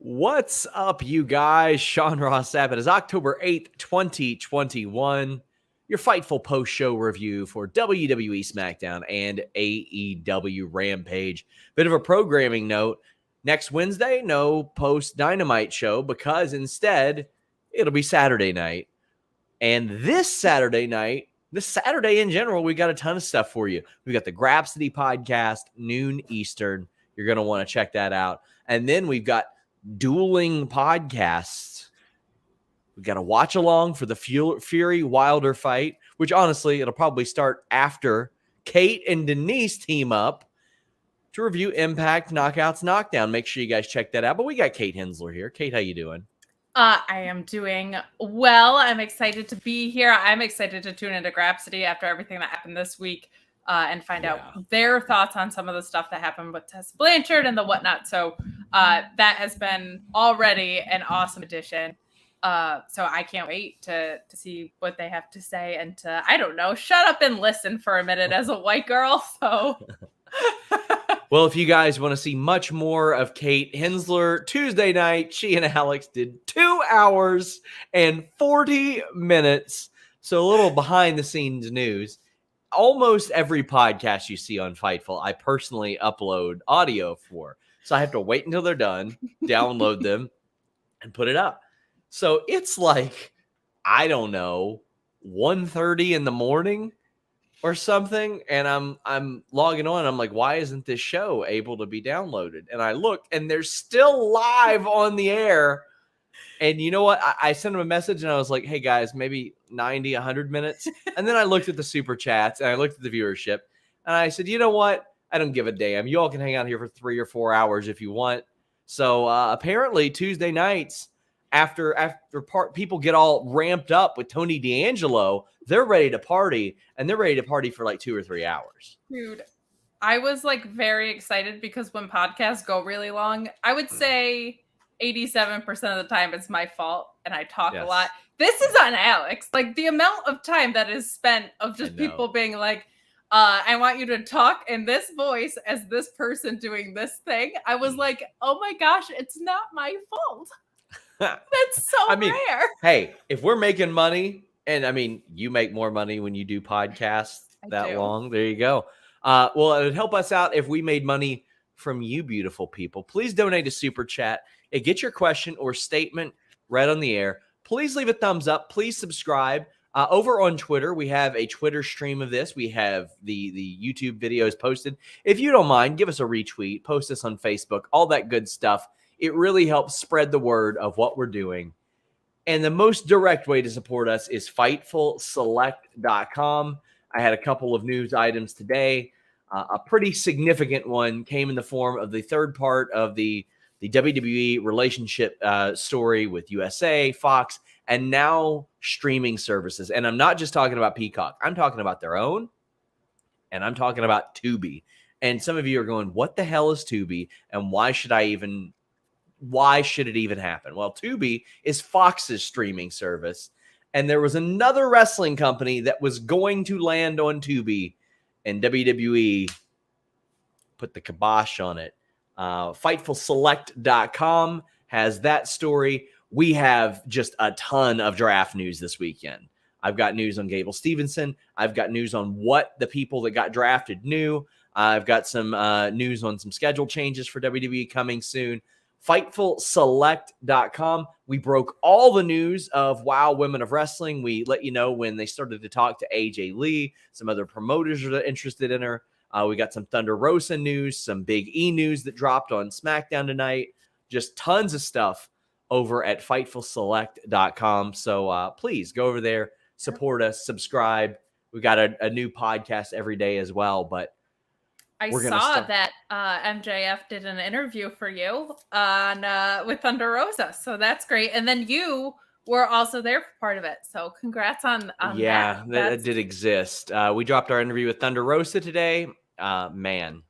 What's up, you guys? Sean Ross Sapp. It is October 8th, 2021. Your Fightful post-show review for WWE SmackDown and AEW Rampage. Bit of a programming note. Next Wednesday, no post-Dynamite show because instead, it'll be Saturday night. And this Saturday in general, we got a ton of stuff for you. We got the Grapsity podcast, noon Eastern. You're going to want to check that out. And then we've got dueling podcasts. We got to watch along for the Fury Wilder fight, which honestly, it'll probably start after Kate and Denise team up to review Impact Knockouts Knockdown. Make sure you guys check that out. But we got Kate Hensler here. Kate, how you doing? I am doing well. I'm excited to be here. I'm excited to tune into Grapsity after everything that happened this week and find out their thoughts on some of the stuff that happened with Tessa Blanchard and the whatnot. So that has been already an awesome addition. So I can't wait to see what they have to say and to, I don't know, shut up and listen for a minute as a white girl. So... Well, if you guys want to see much more of Kate Hensler, Tuesday night, she and Alex did 2 hours and 40 minutes. So a little behind the scenes news. Almost every podcast you see on Fightful, I personally upload audio for. So I have to wait until they're done, download them, and put it up. So it's like, I don't know, 1:30 in the morning or something, and I'm logging on. I'm like, why isn't this show able to be downloaded? And I look, and they're still live on the air. And you know what? I sent them a message, and I was like, hey, guys, maybe 90, 100 minutes. And then I looked at the super chats, and I looked at the viewership, and I said, you know what? I don't give a damn. You all can hang out here for 3 or 4 hours if you want. So apparently Tuesday nights, after people get all ramped up with Tony D'Angelo, they're ready to party, and they're ready to party for like 2 or 3 hours. Dude, I was like very excited because when podcasts go really long, I would say 87% of the time it's my fault and I talk a lot. This is on Alex. Like the amount of time that is spent of just people being like, I want you to talk in this voice as this person doing this thing. I was like, oh my gosh, it's not my fault. That's so rare. Hey, if we're making money, and I mean, you make more money when you do podcasts long. There you go. Well, it would help us out if we made money from you, beautiful people. Please donate to Super Chat and get your question or statement read on the air. Please leave a thumbs up. Please subscribe. Over on Twitter, we have a Twitter stream of this. We have the YouTube videos posted. If you don't mind, give us a retweet. Post us on Facebook. All that good stuff. It really helps spread the word of what we're doing. And the most direct way to support us is FightfulSelect.com. I had a couple of news items today. A pretty significant one came in the form of the third part of the WWE relationship story with USA, Fox, and now streaming services. And I'm not just talking about Peacock. I'm talking about their own, and I'm talking about Tubi. And some of you are going, what the hell is Tubi, and why should it even happen? Well, Tubi is Fox's streaming service, and there was another wrestling company that was going to land on Tubi, and WWE put the kibosh on it. FightfulSelect.com has that story. We have just a ton of draft news this weekend. I've got news on Gable Stevenson. I've got news on what the people that got drafted knew. I've got some news on some schedule changes for WWE coming soon. FightfulSelect.com. We broke all the news of WOW Women of Wrestling. We let you know when they started to talk to AJ Lee. Some other promoters are interested in her. We got some Thunder Rosa news, some Big E news that dropped on SmackDown tonight. Just tons of stuff over at FightfulSelect.com. So please go over there, support us, subscribe. We got a new podcast every day as well, but I saw that MJF did an interview for you on with Thunder Rosa, so that's great. And then you were also there for part of it, so congrats on that. That did exist. We dropped our interview with Thunder Rosa today. Man,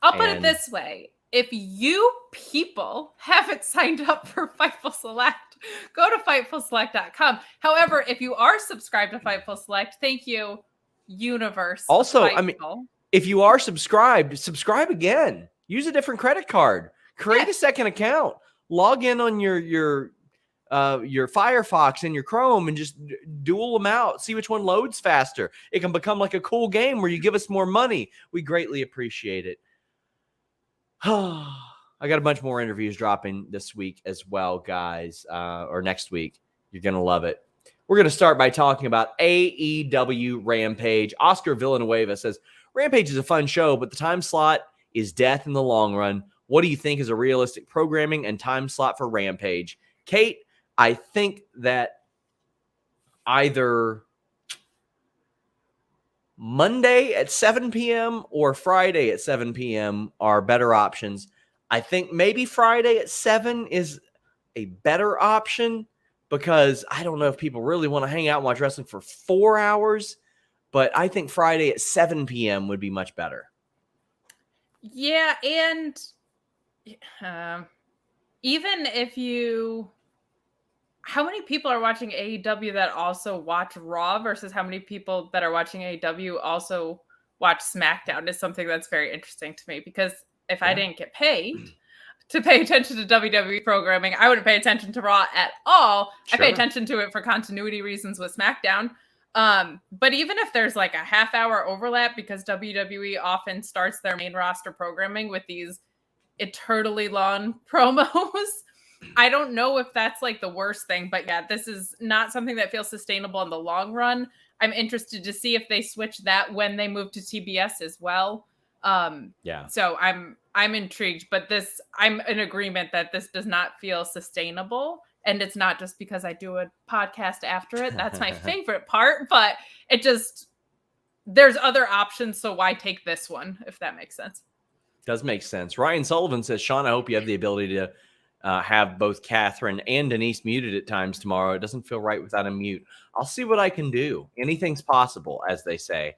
I'll put it this way: if you people haven't signed up for Fightful Select, go to FightfulSelect.com. However, if you are subscribed to Fightful Select, thank you, universe. Also, I mean, if you are subscribed, subscribe again. Use a different credit card. Create a second account. log in on your Firefox and your Chrome and just duel them out. See which one loads faster. It can become like a cool game where you give us more money. We greatly appreciate it. I got a bunch more interviews dropping this week as well, guys, or next week. You're going to love it. We're going to start by talking about AEW Rampage. Oscar Villanueva says, Rampage is a fun show, but the time slot is death in the long run. What do you think is a realistic programming and time slot for Rampage? Kate, I think that either Monday at 7 p.m. or Friday at 7 p.m. are better options. I think maybe Friday at 7 is a better option because I don't know if people really want to hang out and watch wrestling for 4 hours, but I think Friday at 7 p.m. would be much better. Yeah, and even if you... How many people are watching AEW that also watch Raw versus how many people that are watching AEW also watch SmackDown is something that's very interesting to me, because if I didn't get paid to pay attention to WWE programming, I wouldn't pay attention to Raw at all. Sure. I pay attention to it for continuity reasons with SmackDown. But even if there's like a half-hour overlap, because WWE often starts their main roster programming with these eternally long promos, I don't know if that's like the worst thing, but yeah, this is not something that feels sustainable in the long run. I'm interested to see if they switch that when they move to TBS as well. So I'm intrigued, but I'm in agreement that this does not feel sustainable. And it's not just because I do a podcast after it. That's my favorite part, but there's other options. So why take this one, if that makes sense? Does make sense. Ryan Sullivan says, Sean, I hope you have the ability to have both Catherine and Denise muted at times tomorrow. It doesn't feel right without a mute. I'll see what I can do. Anything's possible, as they say.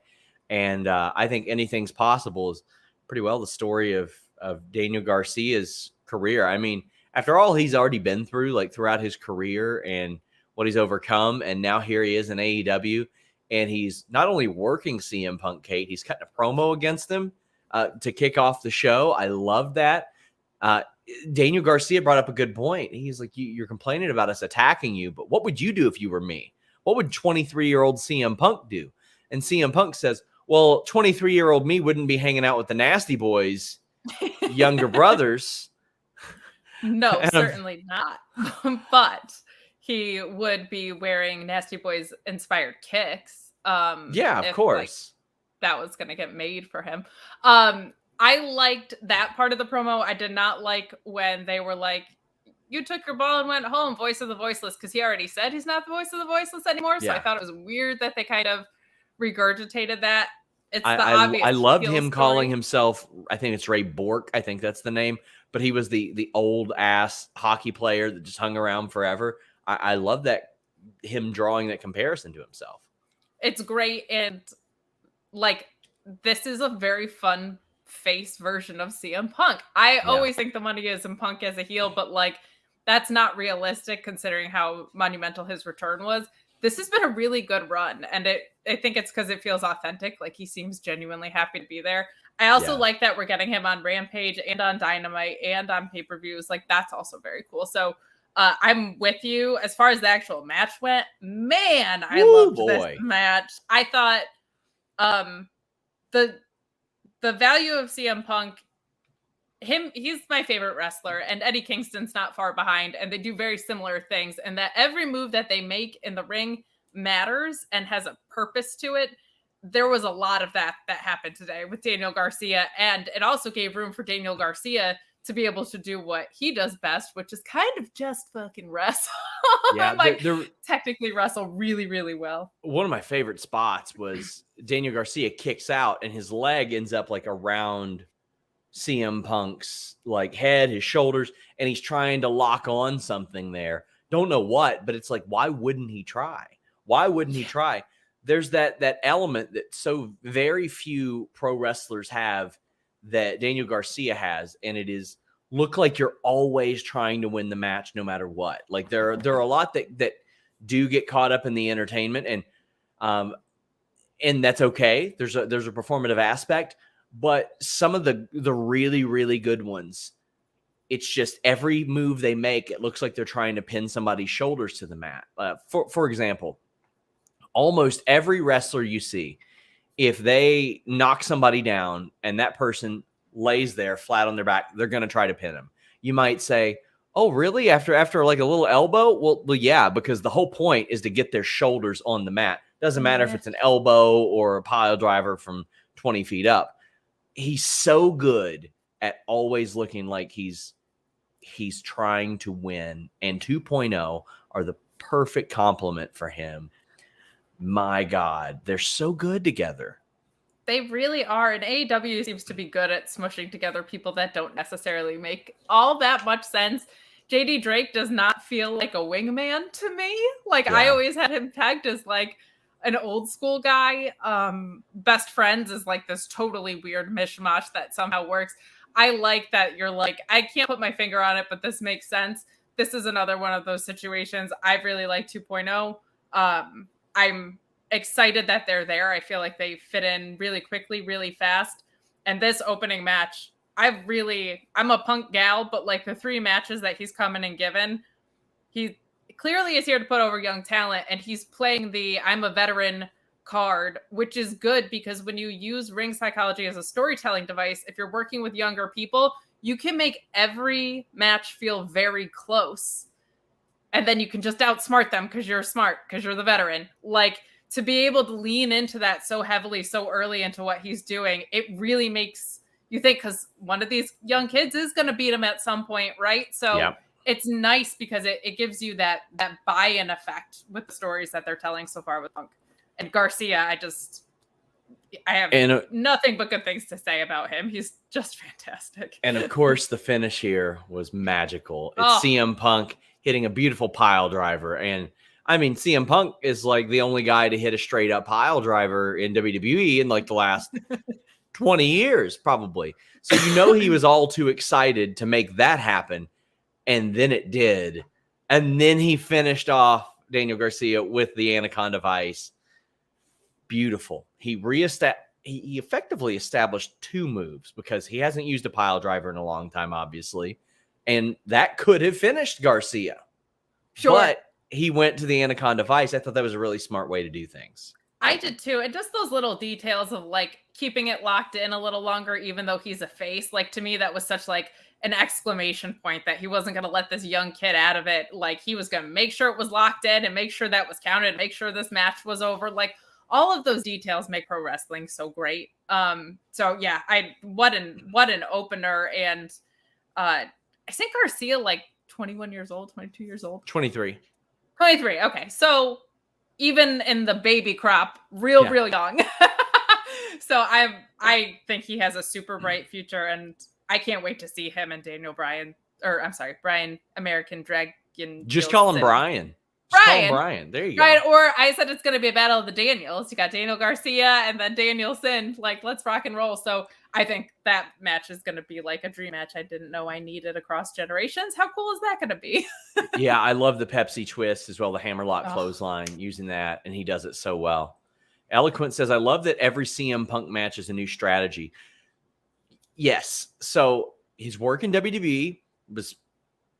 And I think anything's possible is pretty well the story of Daniel Garcia's career. I mean, after all he's already been through, like throughout his career and what he's overcome, and now here he is in AEW, and he's not only working CM Punk, Kate, he's cutting a promo against him to kick off the show. I love that. Daniel Garcia brought up a good point. He's like, you're complaining about us attacking you, but what would you do if you were me? What would 23-year-old CM Punk do? And CM Punk says, well, 23-year-old me wouldn't be hanging out with the Nasty Boys' younger brothers. No, certainly not. But he would be wearing Nasty Boys inspired kicks. Yeah, of course. That was going to get made for him. I liked that part of the promo. I did not like when they were like, you took your ball and went home, voice of the voiceless, because he already said he's not the voice of the voiceless anymore. So I thought it was weird that they kind of regurgitated that. It's the obvious. I loved him calling himself, I think it's Ray Bork. I think that's the name. But he was the old ass hockey player that just hung around forever. I love that, him drawing that comparison to himself. It's great. And like, this is a very fun face version of CM Punk. I always think the money is in Punk as a heel, but like, that's not realistic considering how monumental his return was. This has been a really good run, and I think it's because it feels authentic. Like, he seems genuinely happy to be there. I also like that we're getting him on Rampage and on Dynamite and on pay-per-views. Like, that's also very cool. So I'm with you. As far as the actual match went, man, I loved this match. I thought the value of CM Punk, he's my favorite wrestler, and Eddie Kingston's not far behind, and they do very similar things, and that every move that they make in the ring matters and has a purpose to it. There was a lot of that happened today with Daniel Garcia, and it also gave room for Daniel Garcia to be able to do what he does best, which is kind of just fucking wrestle. Yeah, like technically wrestle really, really well. One of my favorite spots was Daniel Garcia kicks out and his leg ends up like around CM Punk's like head, his shoulders, and he's trying to lock on something there. Don't know what, but it's like, why wouldn't he try? Why wouldn't he try? There's that element that so very few pro wrestlers have that Daniel Garcia has, and it is look like you're always trying to win the match no matter what. Like there are a lot that do get caught up in the entertainment, and that's okay. There's a performative aspect, but some of the really, really good ones It's just every move they make, it looks like they're trying to pin somebody's shoulders to the mat. For example, almost every wrestler you see, if they knock somebody down and that person lays there flat on their back, they're going to try to pin them. You might say, oh, really? After like a little elbow? Well, yeah, because the whole point is to get their shoulders on the mat. Doesn't matter if it's an elbow or a pile driver from 20 feet up. He's so good at always looking like he's trying to win. And 2.0 are the perfect complement for him. My God, they're so good together. They really are. And AEW seems to be good at smushing together people that don't necessarily make all that much sense. JD Drake does not feel like a wingman to me. Like, I always had him pegged as like an old school guy. Best Friends is like this totally weird mishmash that somehow works. I like that you're like, I can't put my finger on it, but this makes sense. This is another one of those situations. I really like 2.0. I'm excited that they're there. I feel like they fit in really quickly, really fast. And this opening match, I'm a Punk gal, but like the 3 matches that he's coming and given, he clearly is here to put over young talent, and he's playing the I'm a veteran card, which is good because when you use ring psychology as a storytelling device, if you're working with younger people, you can make every match feel very close. And then you can just outsmart them because you're smart, because you're the veteran. Like, to be able to lean into that so heavily, so early into what he's doing, it really makes you think, because one of these young kids is going to beat him at some point, right? So it's nice because it gives you that buy-in effect with the stories that they're telling so far with Punk. And Garcia, I have nothing but good things to say about him. He's just fantastic. And of course, the finish here was magical. It's CM Punk hitting a beautiful pile driver. And I mean, CM Punk is like the only guy to hit a straight up pile driver in WWE in like the last 20 years, probably. So, he was all too excited to make that happen. And then it did. And then he finished off Daniel Garcia with the Anaconda Vice. Beautiful. He effectively established 2 moves because he hasn't used a pile driver in a long time, obviously. And that could have finished Garcia. Sure. But he went to the Anaconda Vice. I thought that was a really smart way to do things. I did too. And just those little details of like keeping it locked in a little longer, even though he's a face. Like, to me, that was such like an exclamation point that he wasn't going to let this young kid out of it. Like, he was going to make sure it was locked in and make sure that was counted, make sure this match was over. Like, all of those details make pro wrestling so great. So yeah, what an opener. And I think Garcia like 21 years old, 22 years old. 23. Okay. So even in the baby crop, real young. So I think he has a super bright future, and I can't wait to see him and Brian American Dragon. Just call him Brian. Brian. There you go. Right. Or I said it's going to be a battle of the Daniels. You got Daniel Garcia and then Danielson. Like, let's rock and roll. So I think that match is going to be like a dream match I didn't know I needed across generations. How cool is that going to be? Yeah, I love the Pepsi twist as well, the hammerlock clothesline, using that, and he does it so well. Eloquent says, I love that every CM Punk match is a new strategy. Yes. So his work in WWE was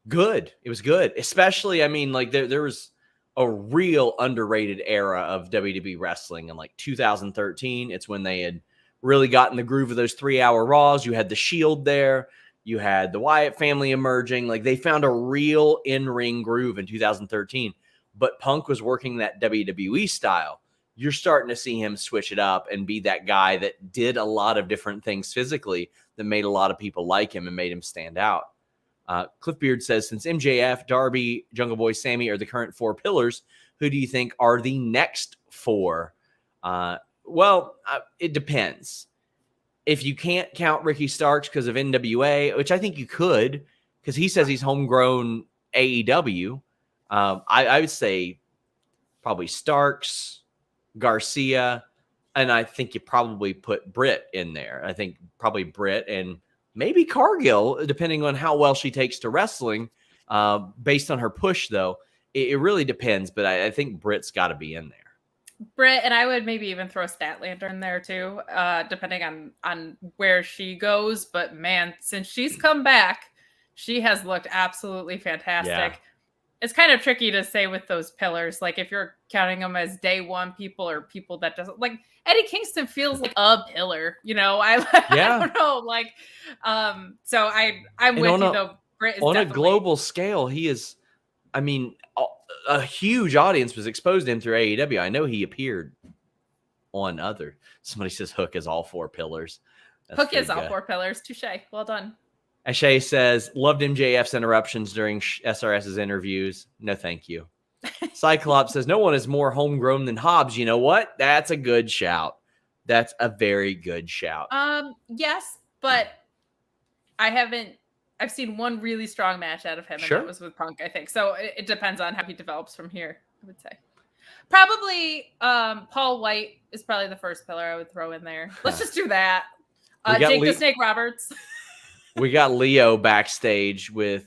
good. It was good. Especially, I mean, like there was a real underrated era of WWE wrestling in like 2013. It's when they had really gotten the groove of those 3-hour Raws. You had the Shield there. You had the Wyatt family emerging. Like, they found a real in-ring groove in 2013. But Punk was working that WWE style. You're starting to see him switch it up and be that guy that did a lot of different things physically that made a lot of people like him and made him stand out. Cliff Beard says, since MJF, Darby, Jungle Boy, Sami are the current 4 pillars, who do you think are the next 4? Well, it depends. If you can't count Ricky Starks because of NWA, which I think you could, because he says he's homegrown AEW, I would say probably Starks, Garcia, and I think you probably put Britt in there. I think probably Britt and maybe Cargill, depending on how well she takes to wrestling. Based on her push, though, it really depends. But I think Britt's got to be in there. Britt, and I would maybe even throw Statlander in there too, depending on where she goes. But man, since she's come back, She has looked absolutely fantastic. Yeah. It's kind of tricky to say with those pillars, like if you're counting them as day one people or people that doesn't like. Eddie Kingston feels like a pillar, you know. I don't know, like, so I'm with you though. Britt is on definitely... a global scale, he is. I mean, a huge audience was exposed to him through AEW. I know he appeared on other. Somebody says Hook is all 4 pillars. That's Hook is all 4 pillars. Touche. Well done. Ashay says, loved MJF's interruptions during SRS's interviews. No, thank you. Cyclops says, no one is more homegrown than Hobbs. You know what? That's a good shout. That's a very good shout. Yes, but I've seen one really strong match out of him, and that was with Punk, I think. So it depends on how he develops from here, I would say. Probably Paul White is probably the first pillar I would throw in there. Let's just do that. Jake the Snake Roberts. We got Leo backstage with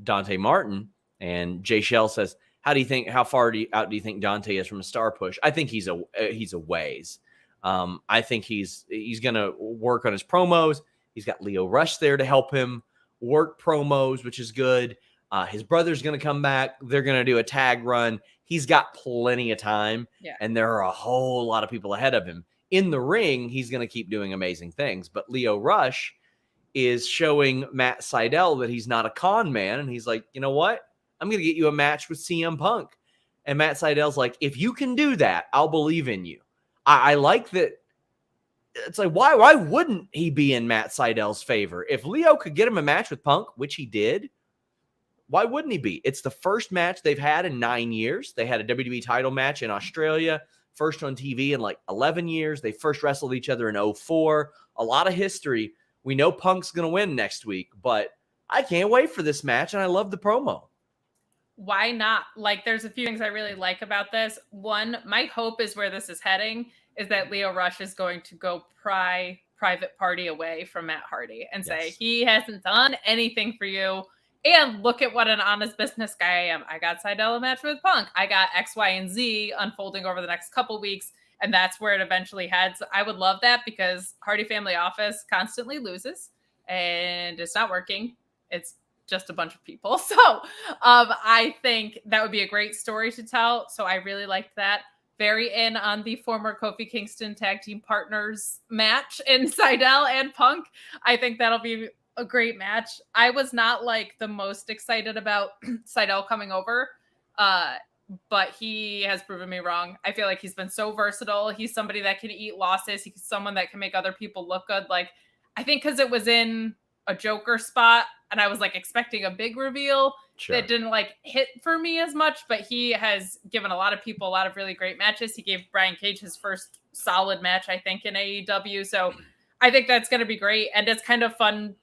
Dante Martin, and Jay Shell says, how far out do you think Dante is from a star push? I think he's a ways. I think he's going to work on his promos. He's got Leo Rush there to help him work promos, which is good. His brother's going to come back. They're going to do a tag run. He's got plenty of time, and there are a whole lot of people ahead of him. In the ring, he's going to keep doing amazing things. But Leo Rush is showing Matt Sydal that he's not a con man, and he's like, you know what? I'm going to get you a match with CM Punk. And Matt Sydal's like, if you can do that, I'll believe in you. I like that. It's like, why wouldn't he be in Matt Sydal's favor? If Leo could get him a match with Punk, which he did, why wouldn't he be? It's the first match they've had in 9 years. They had a WWE title match in Australia, first on TV in like 11 years. They first wrestled each other in 2004. A lot of history. We know Punk's going to win next week, but I can't wait for this match, and I love the promo. Why not? Like, there's a few things I really like about this. One, my hope is where this is heading is that Leo Rush is going to go private party away from Matt Hardy and say, he hasn't done anything for you. And look at what an honest business guy I am. I got Sydal a match with Punk. I got X, Y, and Z unfolding over the next couple weeks. And that's where it eventually heads. I would love that because Hardy Family Office constantly loses and it's not working. It's just a bunch of people. So I think that would be a great story to tell. So I really liked that. Very in on the former Kofi Kingston tag team partners match in Sydal and Punk. I think that'll be a great match. I was not like the most excited about Sydal coming over, but he has proven me wrong. I feel like he's been so versatile. He's somebody that can eat losses. He's someone that can make other people look good. Like, I think because it was in a Joker spot and I was like expecting a big reveal that didn't like hit for me as much, but he has given a lot of people a lot of really great matches. He gave Brian Cage his first solid match, I think, in AEW. So I think that's going to be great. And it's kind of fun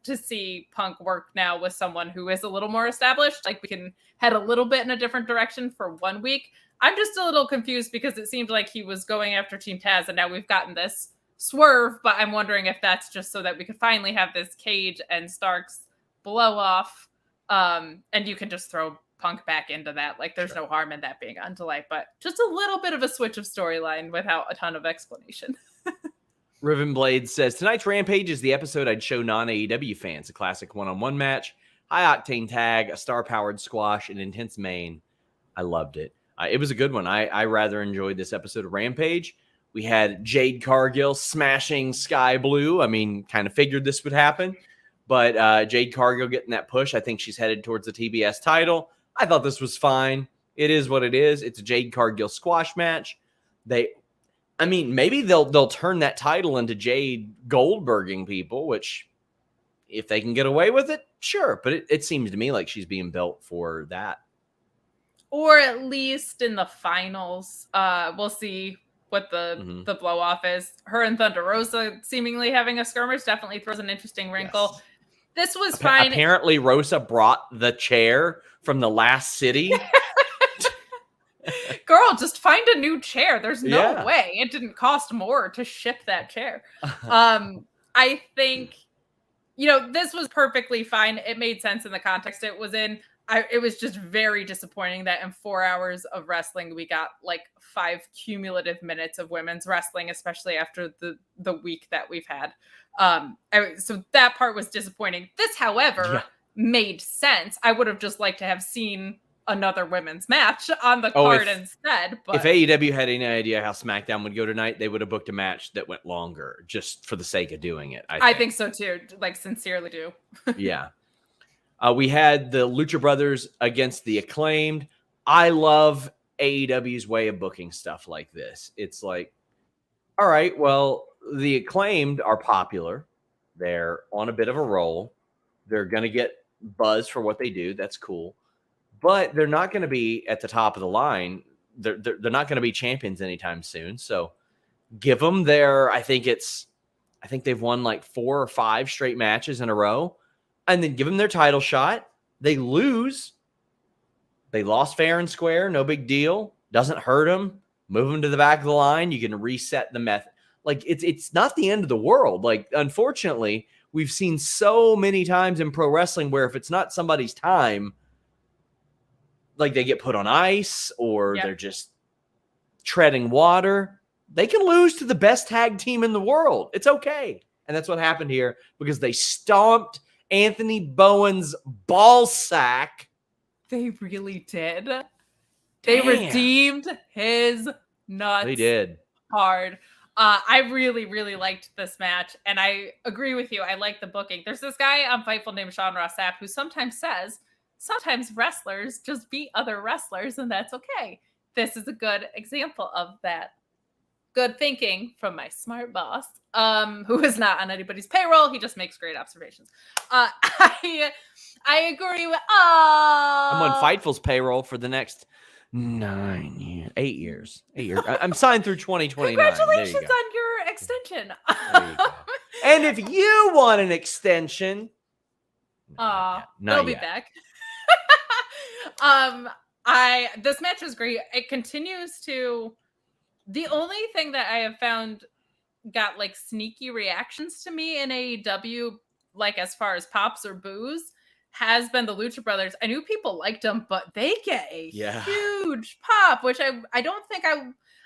to see Punk work now with someone who is a little more established. Like, we can head a little bit in a different direction for 1 week. I'm just a little confused because it seemed like he was going after Team Taz and now we've gotten this swerve, but I'm wondering if that's just so that we could finally have this Cage and Starks blow off, and you can just throw Punk back into that. Like, there's no harm in that being on delay, but just a little bit of a switch of storyline without a ton of explanation. Riven Blade says, tonight's Rampage is the episode I'd show non-AEW fans. A classic one-on-one match, high-octane tag, a star-powered squash, an intense main. I loved it. It was a good one. I rather enjoyed this episode of Rampage. We had Jade Cargill smashing Sky Blue. I mean, kind of figured this would happen. But Jade Cargill getting that push. I think she's headed towards the TBS title. I thought this was fine. It is what it is. It's a Jade Cargill squash match. Maybe they'll turn that title into Jade Goldberging people, which if they can get away with it, sure. But it seems to me like she's being built for that. Or at least in the finals. We'll see what the blow off is. Her and Thunder Rosa seemingly having a skirmish definitely throws an interesting wrinkle. Yes. This was fine. Apparently Rosa brought the chair from the last city. Girl, just find a new chair. There's no way. It didn't cost more to ship that chair. I think, this was perfectly fine. It made sense in the context it was in. It was just very disappointing that in 4 hours of wrestling, we got like 5 cumulative minutes of women's wrestling, especially after the week that we've had. So that part was disappointing. This, however, made sense. I would have just liked to have seen another women's match on the card instead. But if AEW had any idea how SmackDown would go tonight, they would have booked a match that went longer just for the sake of doing it. I think so too. Like, sincerely do. Yeah. We had the Lucha Brothers against the Acclaimed. I love AEW's way of booking stuff like this. It's like, all right, well, the Acclaimed are popular. They're on a bit of a roll. They're going to get buzz for what they do. That's cool. But they're not going to be at the top of the line. They're not going to be champions anytime soon. So give them their, I think they've won like 4 or 5 straight matches in a row, and then give them their title shot. They lose. They lost fair and square. No big deal. Doesn't hurt them. Move them to the back of the line. You can reset the method. Like, it's not the end of the world. Like, unfortunately, we've seen so many times in pro wrestling where if it's not somebody's time, like they get put on ice or they're just treading water. They can lose to the best tag team in the world. It's okay. And that's what happened here because they stomped Anthony Bowen's ball sack. They really did. They redeemed his nuts. They did. Hard. I really, really liked this match. And I agree with you. I like the booking. There's this guy on Fightful named Sean Ross Sapp who sometimes says, sometimes wrestlers just beat other wrestlers, and that's okay. This is a good example of that. Good thinking from my smart boss, who is not on anybody's payroll. He just makes great observations. I agree with. I'm on Fightful's payroll for the next 9 years, 8 years. 8 years. I'm signed through 2029. Congratulations on your extension. And if you want an extension, they'll be back. This match was great. It continues to. The only thing that I have found got like sneaky reactions to me in AEW, like as far as pops or boos, has been the Lucha Brothers. I knew people liked them, but they get a huge pop, which I don't think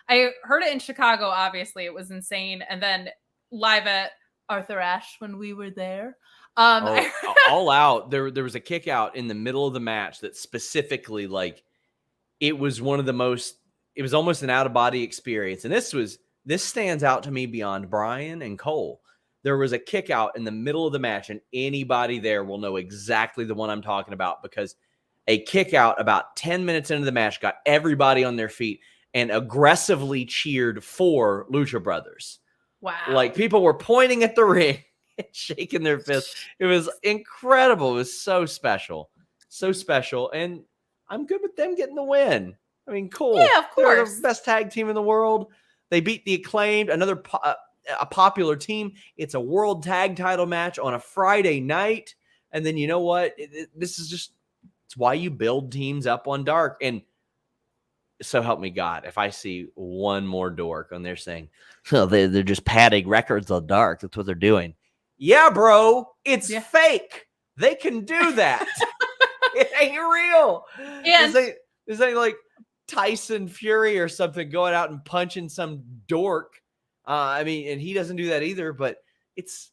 I heard it in Chicago. Obviously, it was insane, and then live at Arthur Ashe when we were there. All out. There was a kick out in the middle of the match that specifically, like, it was one of the most. It was almost an out of body experience, and this stands out to me beyond Bryan and Cole. There was a kick out in the middle of the match, and anybody there will know exactly the one I'm talking about because a kick out about 10 minutes into the match got everybody on their feet and aggressively cheered for Lucha Brothers. Wow! Like people were pointing at the ring. Shaking their fists. It was incredible. It was so special. So special. And I'm good with them getting the win. I mean, cool. Yeah, of course. They're the best tag team in the world. They beat the Acclaimed, another a popular team. It's a world tag title match on a Friday night. And then you know what? This is just, it's why you build teams up on Dark. And so help me God, if I see one more dork on there saying, so they're just padding records on Dark. That's what they're doing. Yeah, bro, it's fake. They can do that. It ain't real. And this ain't like Tyson Fury or something going out and punching some dork. I mean, and he doesn't do that either, but it's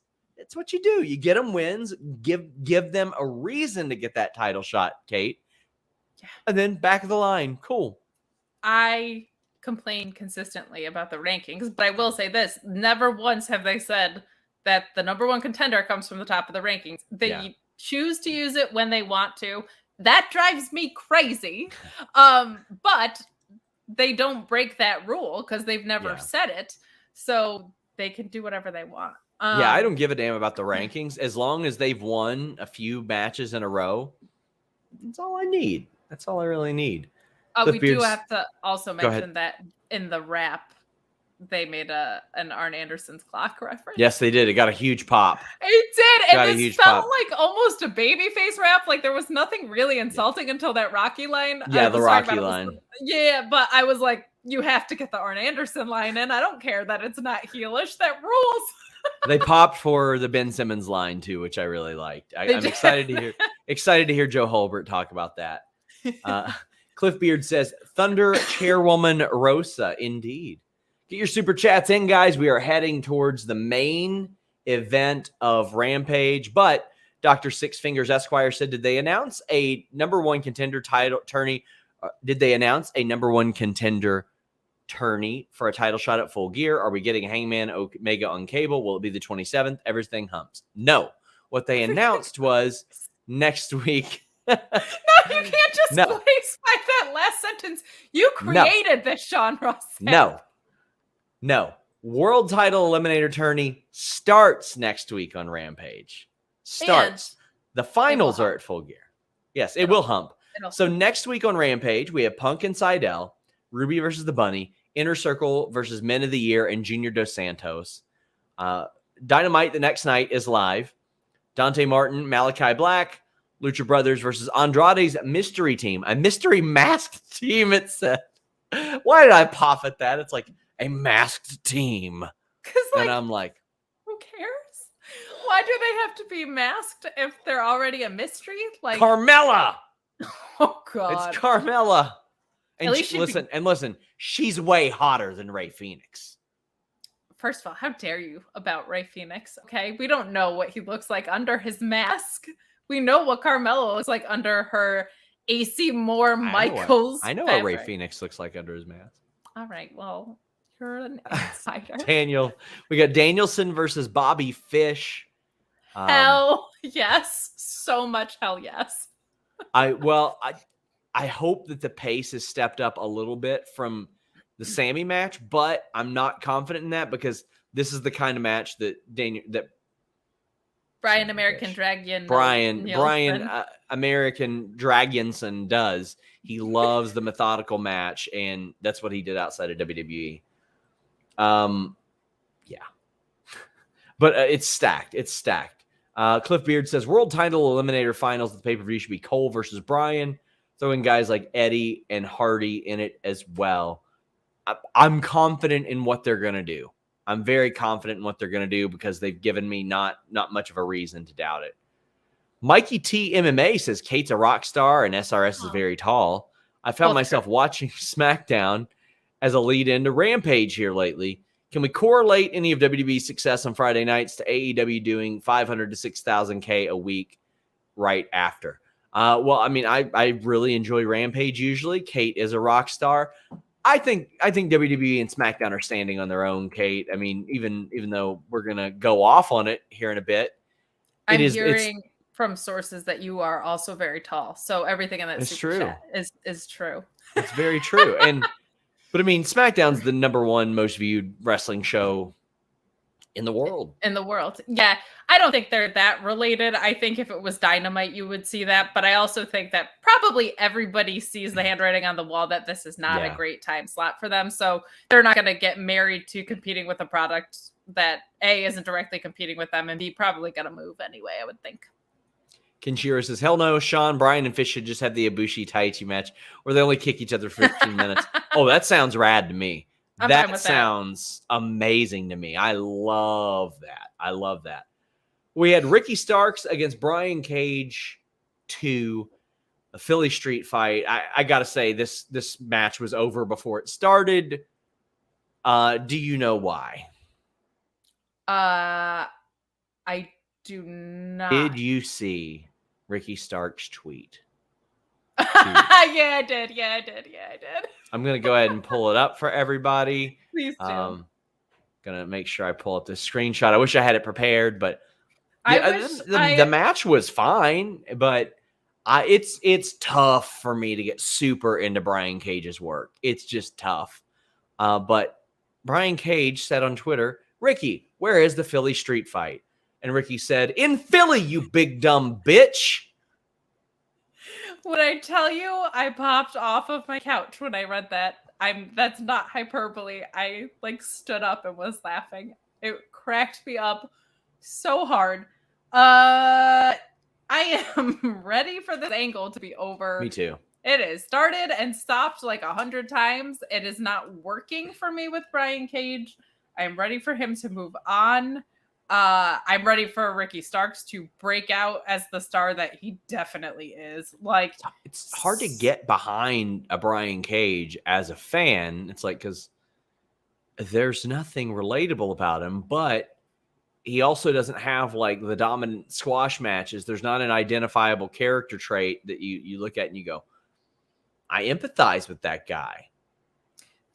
what you do. You get them wins, give them a reason to get that title shot, Kate. Yeah. And then back of the line. Cool. I complain consistently about the rankings, but I will say this. Never once have they said that the number one contender comes from the top of the rankings. They choose to use it when they want to. That drives me crazy. But they don't break that rule because they've never said it. So they can do whatever they want. I don't give a damn about the rankings. As long as they've won a few matches in a row, that's all I need. That's all I really need. We do have to also mention that in the rap, they made an Arn Anderson's clock reference. Yes, they did. It got a huge pop. It did. And this felt like almost a babyface rap. Like there was nothing really insulting until that Rocky line. Yeah, the Rocky line. But I was like, you have to get the Arn Anderson line in. I don't care that it's not heelish. That rules. They popped for the Ben Simmons line too, which I really liked. I'm excited to hear Joe Holbert talk about that. Cliff Beard says, Thunder Chairwoman Rosa, indeed. Get your super chats in, guys. We are heading towards the main event of Rampage. But Dr. Six Fingers Esquire said, did they announce a number one contender title tourney? Did they announce a number one contender tourney for a title shot at Full Gear? Are we getting Hangman Omega on cable? Will it be the 27th? Everything humps. No. What they announced was next week. No, you can't just place by that last sentence. You created this, Sean Ross. No. World title eliminator tourney starts next week on Rampage. The finals are at Full Gear. Yes, it will hump. So next week on Rampage, we have Punk and Seidel, Ruby versus the Bunny, Inner Circle versus Men of the Year, and Junior Dos Santos. Dynamite the next night is live. Dante Martin, Malachi Black, Lucha Brothers versus Andrade's mystery team. A mystery masked team, it said. Why did I pop at that? It's like a masked team. And I'm like, who cares? Why do they have to be masked if they're already a mystery? Like Carmella. Oh God, it's Carmella. And listen, she's way hotter than Rey Fenix. First of all, how dare you about Rey Fenix? Okay, we don't know what he looks like under his mask. We know what Carmella looks like under her AC Moore Michaels. I know what Rey Fenix looks like under his mask. All right, well, you're an insider. Daniel, we got Danielson versus Bobby Fish. Hell yes, so much hell yes. I hope that the pace has stepped up a little bit from the Sami match, but I'm not confident in that because this is the kind of match that Brian American Dragonson does. He loves the methodical match, and that's what he did outside of WWE. Yeah. But it's stacked. Cliff Beard says world title eliminator finals of the pay-per-view should be Cole versus Bryan. Throwing guys like Eddie and Hardy in it as well. I'm confident in what they're going to do. I'm very confident in what they're going to do because they've given me not much of a reason to doubt it. Mikey T MMA says Kate's a rock star and SRS is very tall. I found myself watching SmackDown as a lead into Rampage here lately. Can we correlate any of WWE's success on Friday nights to AEW doing 500 to 6,000 K a week right after? Well, I mean, I really enjoy Rampage usually. Kate is a rock star. I think WWE and SmackDown are standing on their own, Kate. I mean, even though we're gonna go off on it here in a bit, I'm hearing from sources that you are also very tall. So everything in that super chat is true. It's very true. But I mean, SmackDown's the number one most viewed wrestling show in the world. Yeah. I don't think they're that related. I think if it was Dynamite, you would see that. But I also think that probably everybody sees the handwriting on the wall that this is not a great time slot for them. So they're not going to get married to competing with a product that A, isn't directly competing with them, and B, probably going to move anyway, I would think. Kenshiro says, hell no, Sean, Bryan, and Fish should just have the Ibushi Taichi match where they only kick each other for 15 minutes. Oh, that sounds rad to me. That sounds amazing to me. I love that. We had Ricky Starks against Brian Cage 2, a Philly street fight. I got to say, this match was over before it started. Do you know why? I do not. Did you see Ricky Stark's tweet? Yeah, I did. I'm going to go ahead and pull it up for everybody. Please do. Going to make sure I pull up this screenshot. I wish I had it prepared, but the match was fine, but it's tough for me to get super into Brian Cage's work. It's just tough. But Brian Cage said on Twitter, Ricky, where is the Philly street fight? And Ricky said, in Philly, you big dumb bitch. When I tell you, I popped off of my couch when I read that. That's not hyperbole. I stood up and was laughing. It cracked me up so hard. I am ready for this angle to be over. Me too. It is started and stopped 100 times. It is not working for me with Brian Cage. I'm ready for him to move on. I'm ready for Ricky Starks to break out as the star that he definitely is. It's hard to get behind a Brian Cage as a fan. It's because there's nothing relatable about him, but he also doesn't have like the dominant squash matches. There's not an identifiable character trait that you look at and you go, I empathize with that guy.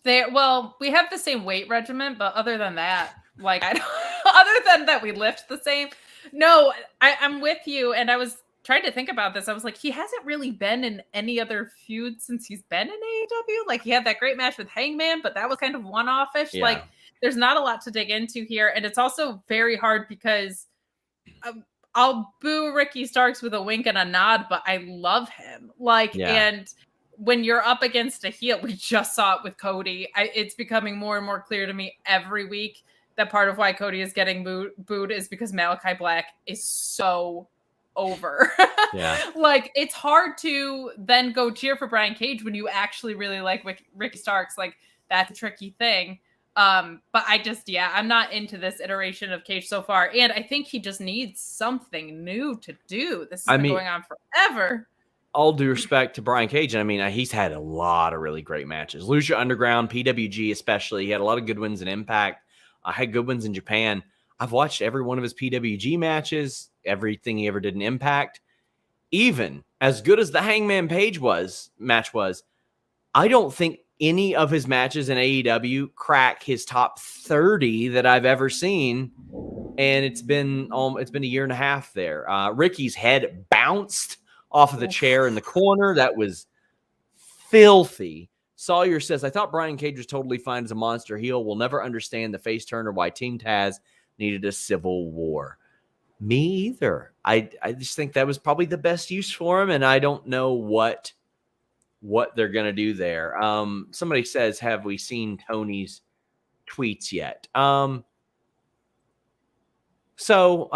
Well, we have the same weight regimen, but other than that, like other than that, we lift the same. No, I'm with you, and I was trying to think about this. I was like, he hasn't really been in any other feud since he's been in AEW. Like, he had that great match with Hangman, but that was kind of one-off-ish. Yeah. Like, there's not a lot to dig into here, and it's also very hard because I'll boo Ricky Starks with a wink and a nod, but I love him. Like, and when you're up against a heel, we just saw it with Cody. It's becoming more and more clear to me every week that part of why Cody is getting booed is because Malachi Black is so over. Yeah. Like, it's hard to then go cheer for Brian Cage when you actually really like Ricky Starks. Like, that's a tricky thing. But I'm not into this iteration of Cage so far. And I think he just needs something new to do. This has been going on forever. All due respect to Brian Cage, I mean, he's had a lot of really great matches. Lucha Underground, PWG especially. He had a lot of good ones in Impact. I had good ones in Japan. I've watched every one of his PWG matches, everything he ever did in Impact. Even as good as the Hangman Page match was, I don't think any of his matches in AEW crack his top 30 that I've ever seen. And it's been a year and a half there. Ricky's head bounced off of the chair in the corner. That was filthy. Sawyer says, I thought Brian Cage was totally fine as a monster heel. We'll never understand the face turn or why Team Taz needed a civil war. Me either. I just think that was probably the best use for him, and I don't know what they're going to do there. Somebody says, have we seen Tony's tweets yet? So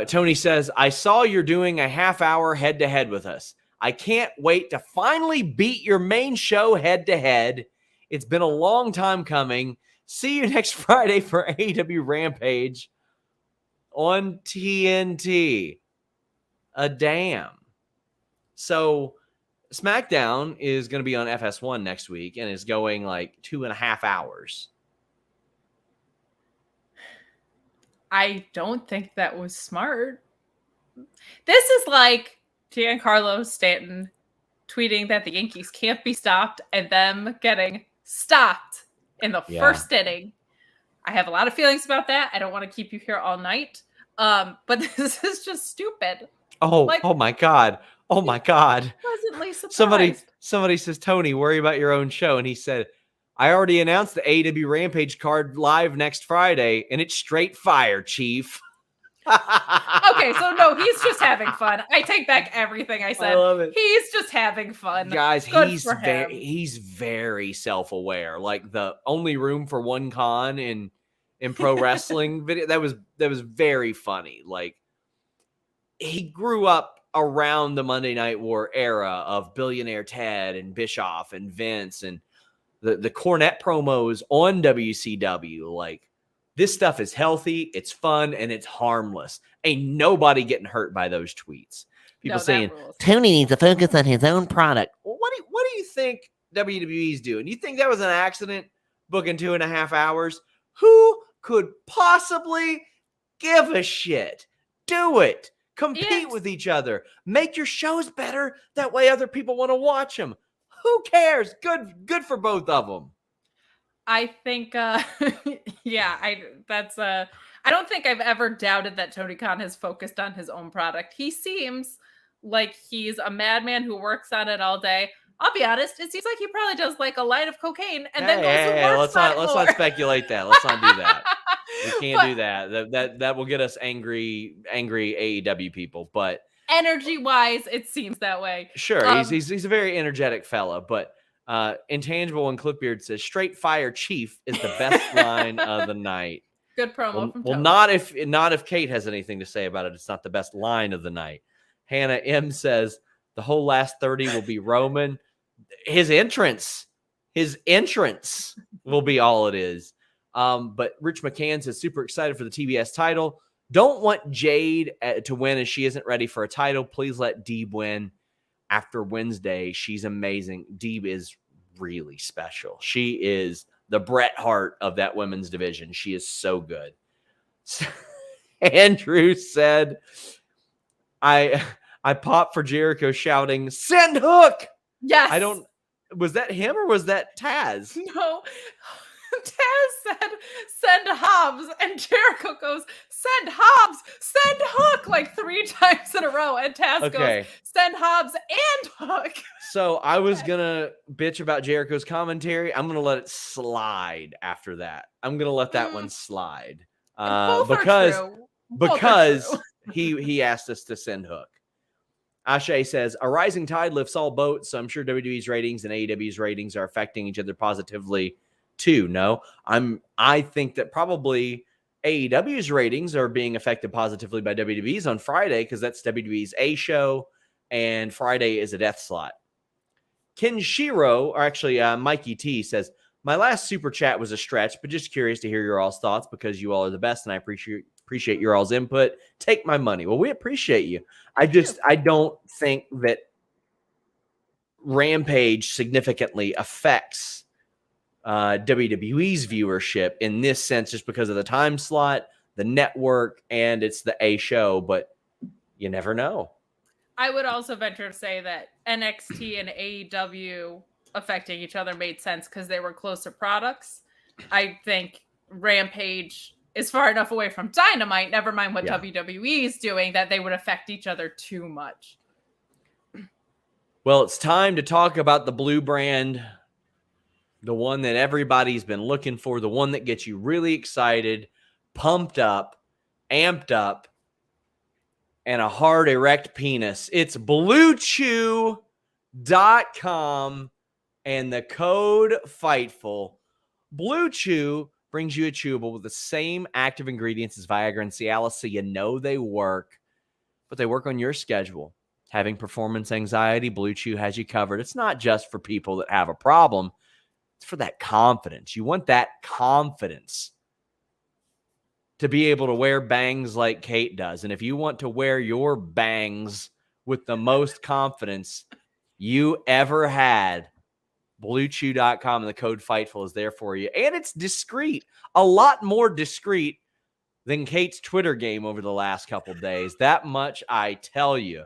Tony says, I saw you're doing a half-hour head-to-head with us. I can't wait to finally beat your main show head-to-head. It's been a long time coming. See you next Friday for AEW Rampage on TNT. A damn. So SmackDown is going to be on FS1 next week and is going like 2.5 hours. I don't think that was smart. This is like Giancarlo Stanton tweeting that the Yankees can't be stopped and them getting stopped in the first inning. I have a lot of feelings about that. I don't want to keep you here all night. But this is just stupid. Oh my God. Oh my God. Pleasantly surprised. Somebody says, Tony, worry about your own show. And he said, I already announced the AEW Rampage card live next Friday, and it's straight fire, Chief. Okay, so no, he's just having fun. I take back everything I said. I love it. He's just having fun. Guys, he's very self-aware. Like the only room for one con in pro wrestling video, that was very funny. Like, he grew up around the Monday Night War era of Billionaire Ted and Bischoff and Vince and the Cornette promos on WCW. Like, this stuff is healthy, it's fun, and it's harmless. Ain't nobody getting hurt by those tweets. People saying, Tony needs to focus on his own product. Well, what do you think WWE's doing? You think that was an accident, booking 2.5 hours? Who could possibly give a shit? Do it. Compete with each other. Make your shows better. That way other people want to watch them. Who cares? Good for both of them. I think, I don't think I've ever doubted that Tony Khan has focused on his own product. He seems like he's a madman who works on it all day. I'll be honest, it seems like he probably does like a line of cocaine and then goes to work. Let's not speculate that. Let's not do that. We can't do that. That will get us angry AEW people. But energy-wise, it seems that way. Sure, he's a very energetic fella, but Intangible and Clipbeard says, straight fire Chief is the best line of the night. Good promo from Tony. Not if Kate has anything to say about it. It's not the best line of the night. Hannah M says, the whole last 30 will be Roman. His entrance will be all it is. But Rich McCann says, super excited for the TBS title. Don't want Jade to win as she isn't ready for a title. Please let Deeb win after Wednesday. She's amazing. Deeb is really special. She is the Bret Hart of that women's division. She is so good. Andrew said, I popped for Jericho shouting, "Send Hook!" Yes. Was that him or was that Taz? No. Taz said, "Send Hobbs," and Jericho goes, "Send Hobbs, send Hook," like 3 times in a row. And Taz goes, "Send Hobbs and Hook." So I was going to bitch about Jericho's commentary. I'm going to let it slide after that. I'm going to let that one slide. Because he asked us to send Hook. Ashe says, a rising tide lifts all boats, so I'm sure WWE's ratings and AEW's ratings are affecting each other positively too. No, I think that probably AEW's ratings are being affected positively by WWE's on Friday because that's WWE's A show, and Friday is a death slot. Kenshiro, or actually Mikey T, says, my last super chat was a stretch, but just curious to hear your all's thoughts because you all are the best, and I appreciate your all's input. Take my money. Well, we appreciate you. I don't think that Rampage significantly affects WWE's viewership in this sense, just because of the time slot, the network, and it's the A show, but you never know. I would also venture to say that NXT and AEW affecting each other made sense because they were closer products. I think Rampage is far enough away from Dynamite, never mind what WWE is doing, that they would affect each other too much. Well, it's time to talk about the blue brand, the one that everybody's been looking for, the one that gets you really excited, pumped up, amped up, and a hard, erect penis. It's BlueChew.com and the code Fightful. BlueChew brings you a chewable with the same active ingredients as Viagra and Cialis, so you know they work, but they work on your schedule. Having performance anxiety, BlueChew has you covered. It's not just for people that have a problem. It's for that confidence. You want that confidence to be able to wear bangs like Kate does. And if you want to wear your bangs with the most confidence you ever had, BlueChew.com and the code Fightful is there for you. And it's discreet. A lot more discreet than Kate's Twitter game over the last couple days. That much I tell you.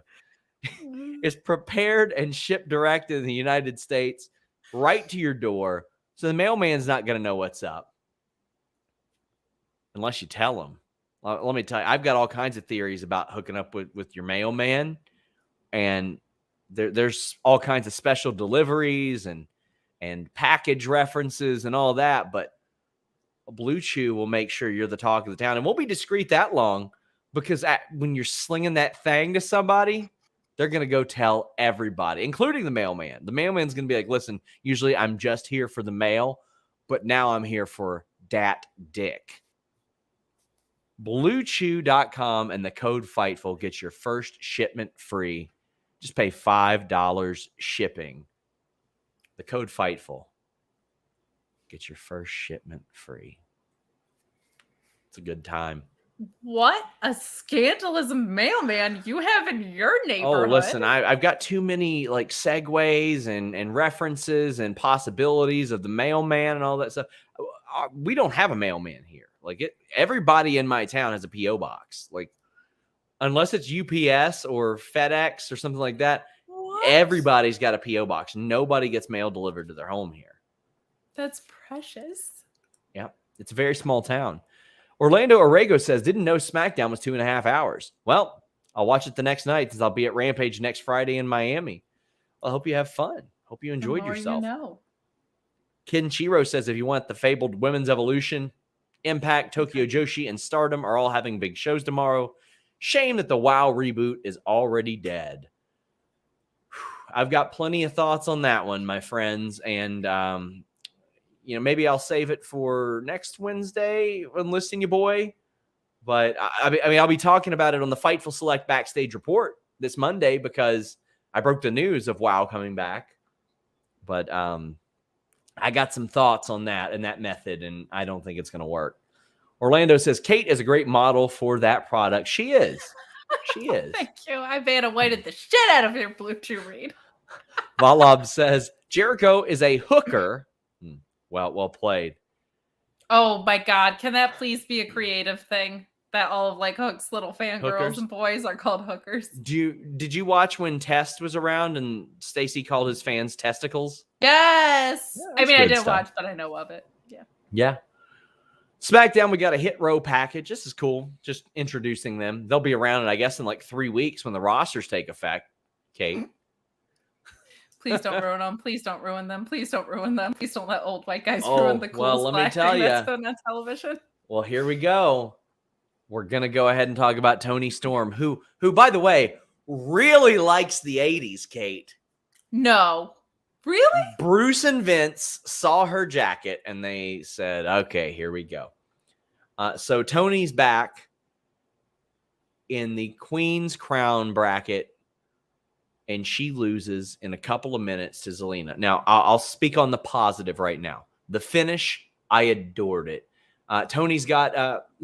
It's prepared and shipped direct in the United States right to your door. So the mailman's not going to know what's up unless you tell him. Let me tell you, I've got all kinds of theories about hooking up with your mailman. And there's all kinds of special deliveries and package references and all that. But Blue Chew will make sure you're the talk of the town. And we'll be discreet that long because when you're slinging that thing to somebody, they're going to go tell everybody, including the mailman. The mailman's going to be like, listen, usually I'm just here for the mail, but now I'm here for dat dick. BlueChew.com and the code Fightful gets your first shipment free. Just pay $5 shipping. The code Fightful gets your first shipment free. It's a good time. What a scandalous mailman you have in your neighborhood. Oh, listen, I've got too many like segues and references and possibilities of the mailman and all that stuff. We don't have a mailman here. Everybody in my town has a P.O. box. Like, unless it's UPS or FedEx or something like that, everybody's got a P.O. box. Nobody gets mail delivered to their home here. That's precious. Yeah, it's a very small town. Orlando Orrego says, didn't know SmackDown was 2.5 hours. Well, I'll watch it the next night since I'll be at Rampage next Friday in Miami. I hope you have fun. Hope you enjoyed yourself. Kenshiro says, if you want the fabled Women's Evolution, Impact, Tokyo Joshi, and Stardom are all having big shows tomorrow. Shame that the WoW reboot is already dead. I've got plenty of thoughts on that one, my friends, and maybe I'll save it for next Wednesday when listing you boy. But I mean, I'll be talking about it on the Fightful Select Backstage report this Monday because I broke the news of WoW coming back. But I got some thoughts on that and that method, and I don't think it's going to work. Orlando says, Kate is a great model for that product. She is. She is. Thank you. I Vanna Whited the shit out of your Blue Chew read. Valab says, Jericho is a hooker. Well played. Oh, my God. Can that please be a creative thing? that all of like Hook's little fangirls and boys are called hookers. Did you watch when Test was around and Stacy called his fans testicles? Yes. Yeah, I mean, I didn't watch, but I know of it. Yeah. Yeah. SmackDown, we got a Hit Row package. This is cool. Just introducing them. They'll be around, I guess, in like 3 weeks when the rosters take effect. Kate. Please don't ruin them. Please don't ruin them. Please don't ruin them. Please don't let old white guys ruin the cool well, let me tell you. That's been on television. Well, here we go. We're going to go ahead and talk about Toni Storm, who, by the way, really likes the 80s, Kate. No. Really? Bruce and Vince saw her jacket, and they said, okay, here we go. So Toni's back in the Queen's Crown bracket, and she loses in a couple of minutes to Zelina. Now, I'll speak on the positive right now. The finish, I adored it. Toni's got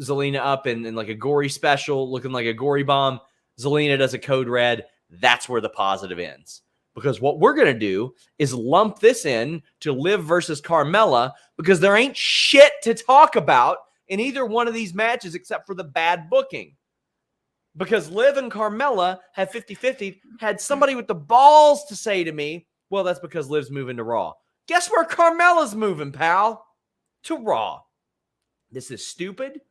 Zelina up in like a gory special, looking like a gory bomb. Zelina does a code red. That's where the positive ends. Because what we're going to do is lump this in to Liv versus Carmella, because there ain't shit to talk about in either one of these matches except for the bad booking. Because Liv and Carmella have 50-50, had somebody with the balls to say to me, well, that's because Liv's moving to Raw. Guess where Carmella's moving, pal? To Raw. This is stupid.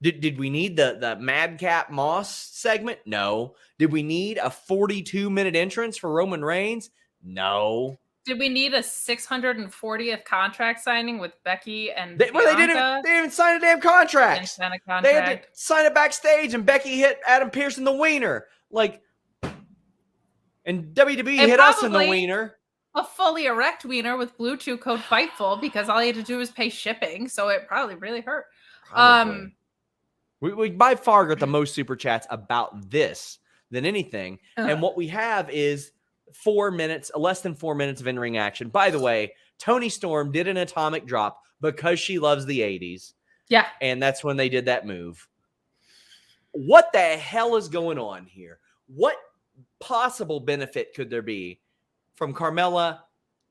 Did we need the Madcap Moss segment? No. Did we need a 42-minute entrance for Roman Reigns? No. Did we need a 640th contract signing with Becky and they didn't even sign a damn contract. They had to sign it backstage, and Becky hit Adam Pearce in the wiener. And WWE hit us in the wiener. A fully erect wiener with BlueChew code Fightful, because all you had to do was pay shipping, so it probably really hurt. Probably. We by far got the most super chats about this than anything. And what we have is 4 minutes, less than 4 minutes of in-ring action. By the way, Toni Storm did an atomic drop because she loves the 80s. Yeah. And that's when they did that move. What the hell is going on here? What possible benefit could there be from Carmella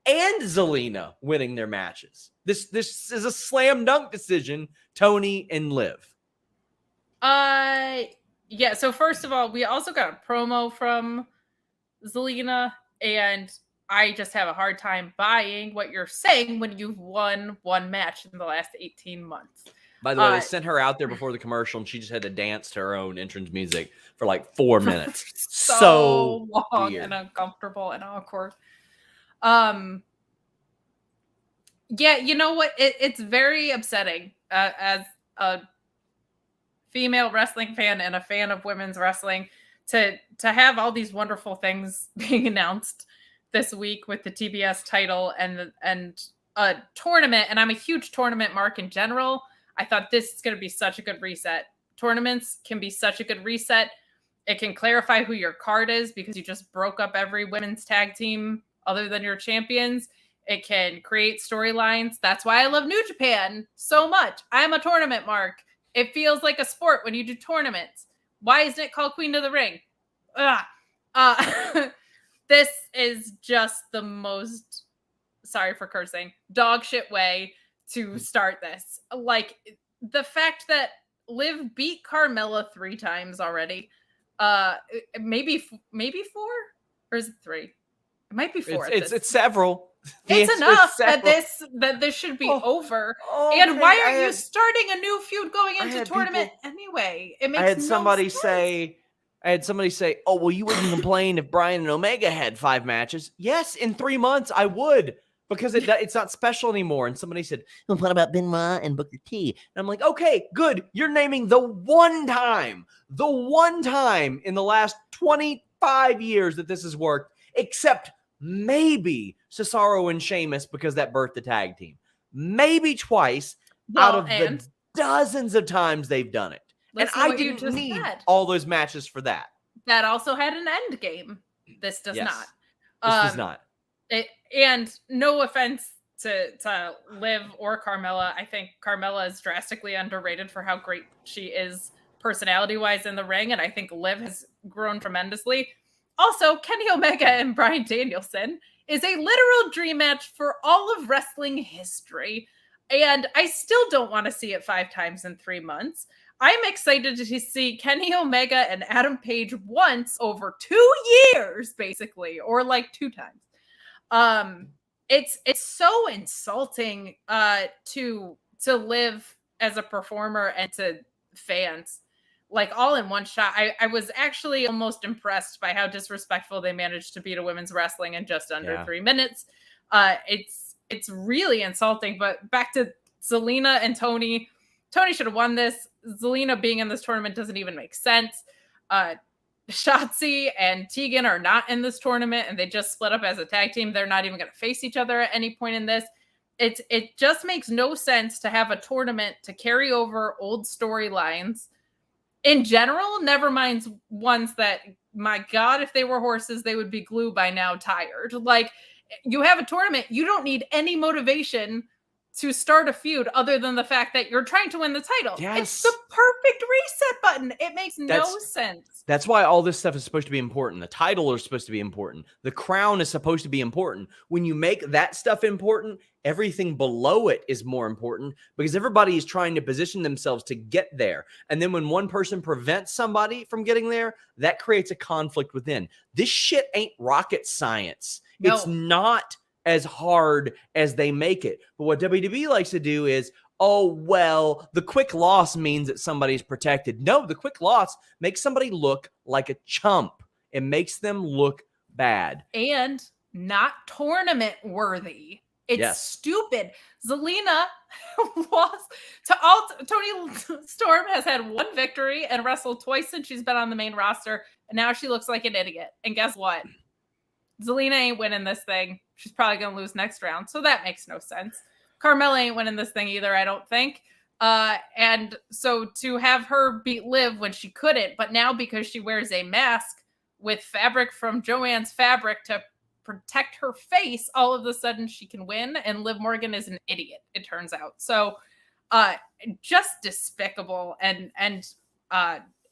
and Zelina winning their matches? This is a slam dunk decision, Toni and Liv. Yeah, so first of all, we also got a promo from Zelina, and I just have a hard time buying what you're saying when you've won one match in the last 18 months. By the way, they sent her out there before the commercial, and she just had to dance to her own entrance music for like 4 minutes. so long weird. And uncomfortable and awkward. Yeah, you know what? It's very upsetting as a female wrestling fan and a fan of women's wrestling to have all these wonderful things being announced this week with the TBS title and a tournament. And I'm a huge tournament mark in general. I thought this is going to be such a good reset. Tournaments can be such a good reset. It can clarify who your card is because you just broke up every women's tag team other than your champions. It can create storylines. That's why I love New Japan so much. I'm a tournament mark. It feels like a sport when you do tournaments. Why isn't it called Queen of the Ring? This is just the most, sorry for cursing, dog shit way to start this. Like, the fact that Liv beat Carmella 3 times already. Maybe 4? Or is it 3? It might be 4. It's several. It's enough that this should be over. And why are you starting a new feud going into tournament anyway? It makes I had no somebody sense. say, "Oh, well, you wouldn't complain if Bryan and Omega had 5 matches." Yes, in 3 months I would, because it's not special anymore. And somebody said, "Well, what about Benoit and Booker T?" And I'm like, "Okay, good. You're naming the one time in the last 25 years that this has worked, except maybe Cesaro and Sheamus, because that birthed the tag team. Maybe twice out of the dozens of times they've done it. And I didn't need all those matches for that. That also had an end game. This does not. This does not. And no offense to Liv or Carmella. I think Carmella is drastically underrated for how great she is personality-wise in the ring. And I think Liv has grown tremendously. Also, Kenny Omega and Bryan Danielson is a literal dream match for all of wrestling history. And I still don't want to see it 5 times in 3 months. I'm excited to see Kenny Omega and Adam Page once over 2 years, basically, or like 2 times. It's so insulting to live as a performer and to fans, like all in one shot. I was actually almost impressed by how disrespectful they managed to beat a women's wrestling in just under 3 minutes. It's really insulting. But back to Zelina and Tony. Tony should have won this. Zelina being in this tournament doesn't even make sense. Shotzi and Tegan are not in this tournament, and they just split up as a tag team. They're not even going to face each other at any point in this. It just makes no sense to have a tournament to carry over old storylines in general, never mind ones that, my God, if they were horses, they would be glue by now, tired. Like, you have a tournament, you don't need any motivation to start a feud other than the fact that you're trying to win the title. Yes. It's the perfect reset button. It makes no sense. That's why all this stuff is supposed to be important. The title is supposed to be important. The crown is supposed to be important. When you make that stuff important, everything below it is more important because everybody is trying to position themselves to get there. And then when one person prevents somebody from getting there, that creates a conflict within. This shit ain't rocket science. No. It's not as hard as they make it. But what WWE likes to do is, oh, well, the quick loss means that somebody's protected. No, the quick loss makes somebody look like a chump. It makes them look bad. And not tournament worthy. It's stupid. Zelina lost to all. Toni Storm has had 1 victory and wrestled twice since she's been on the main roster. And now she looks like an idiot. And guess what? Zelina ain't winning this thing. She's probably going to lose next round. So that makes no sense. Carmella ain't winning this thing either, I don't think. And so to have her beat Liv when she couldn't, but now because she wears a mask with fabric from Joanne's fabric to protect her face, all of a sudden she can win. And Liv Morgan is an idiot, it turns out. So just despicable and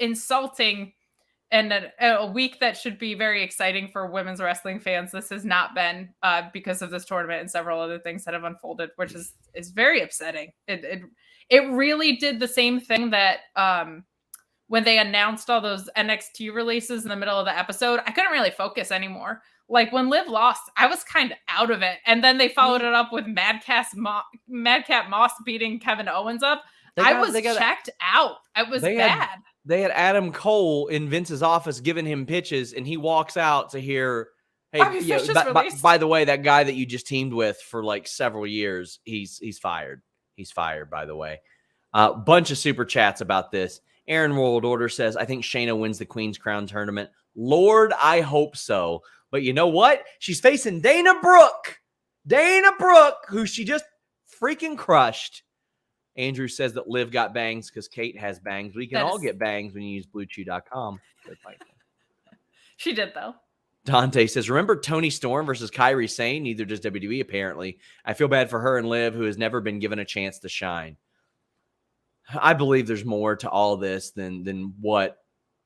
insulting. And a week that should be very exciting for women's wrestling fans. This has not been because of this tournament and several other things that have unfolded, which is very upsetting. It really did the same thing that when they announced all those NXT releases in the middle of the episode, I couldn't really focus anymore. Like when Liv lost, I was kind of out of it. And then they followed it up with Madcap Moss beating Kevin Owens up. I was checked out. It was bad. They had Adam Cole in Vince's office giving him pitches, and he walks out to hear, hey, by the way, that guy that you just teamed with for like several years, he's fired. He's fired, by the way. Bunch of super chats about this. Aaron World Order says, I think Shayna wins the Queen's Crown tournament. Lord, I hope so. But you know what? She's facing Dana Brooke. Dana Brooke, who she just freaking crushed. Andrew says that Liv got bangs because Kate has bangs. We can all get bangs when you use BlueChew.com. She did, though. Dante says, remember Toni Storm versus Kairi Sane? Neither does WWE, apparently. I feel bad for her and Liv, who has never been given a chance to shine. I believe there's more to all this than what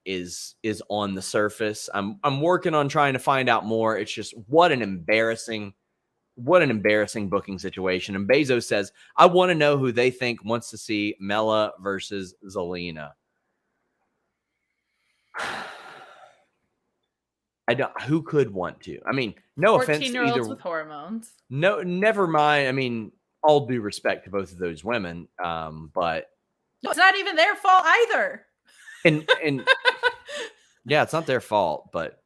is on the surface. I'm working on trying to find out more. It's just what an embarrassing booking situation. And Bezos says, I want to know who they think wants to see Mella versus Zelina. Who could want to? I mean, no offense to either. 14-year-olds with hormones. No, never mind. I mean, all due respect to both of those women. But it's not even their fault either. And yeah, it's not their fault, but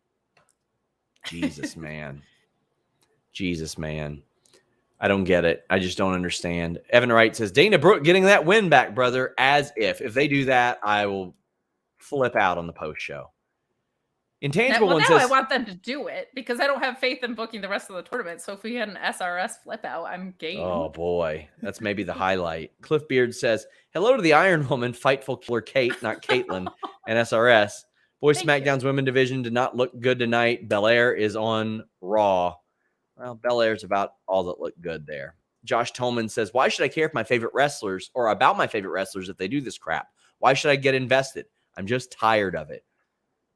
Jesus, man. I don't get it. I just don't understand. Evan Wright says, Dana Brooke getting that win back, brother, as if they do that, I will flip out on the post show. Intangible one says, I want them to do it because I don't have faith in booking the rest of the tournament. So if we had an SRS flip out, I'm game. Oh boy, that's maybe the highlight. Cliff Beard says, hello to the Iron Woman, Fightful Killer Kate, not Caitlin, and SRS. Boys SmackDown's women division did not look good tonight. Belair is on Raw. Well, Belair's about all that looked good there. Josh Tolman says, why should I care if my favorite wrestlers or about my favorite wrestlers if they do this crap? Why should I get invested? I'm just tired of it.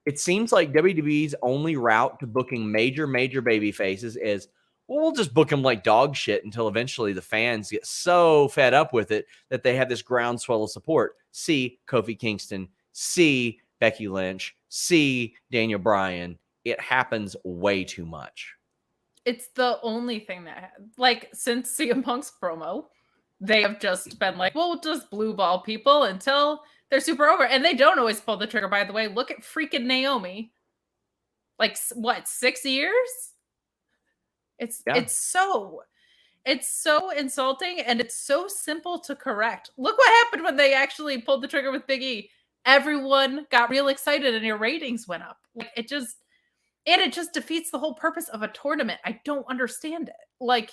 It seems like WWE's only route to booking major baby faces is, well, we'll just book them like dog shit until eventually the fans get so fed up with it that they have this groundswell of support. See Kofi Kingston, see Becky Lynch, see Daniel Bryan. It happens way too much. It's the only thing that, like, since CM Punk's promo, they have just been like, we'll just blue ball people until they're super over. And they don't always pull the trigger, by the way. Look at freaking Naomi. Like, what, 6 years? It's so insulting, and it's so simple to correct. Look what happened when they actually pulled the trigger with Big E. Everyone got real excited and your ratings went up. Like, it just defeats the whole purpose of a tournament. I don't understand it. Like,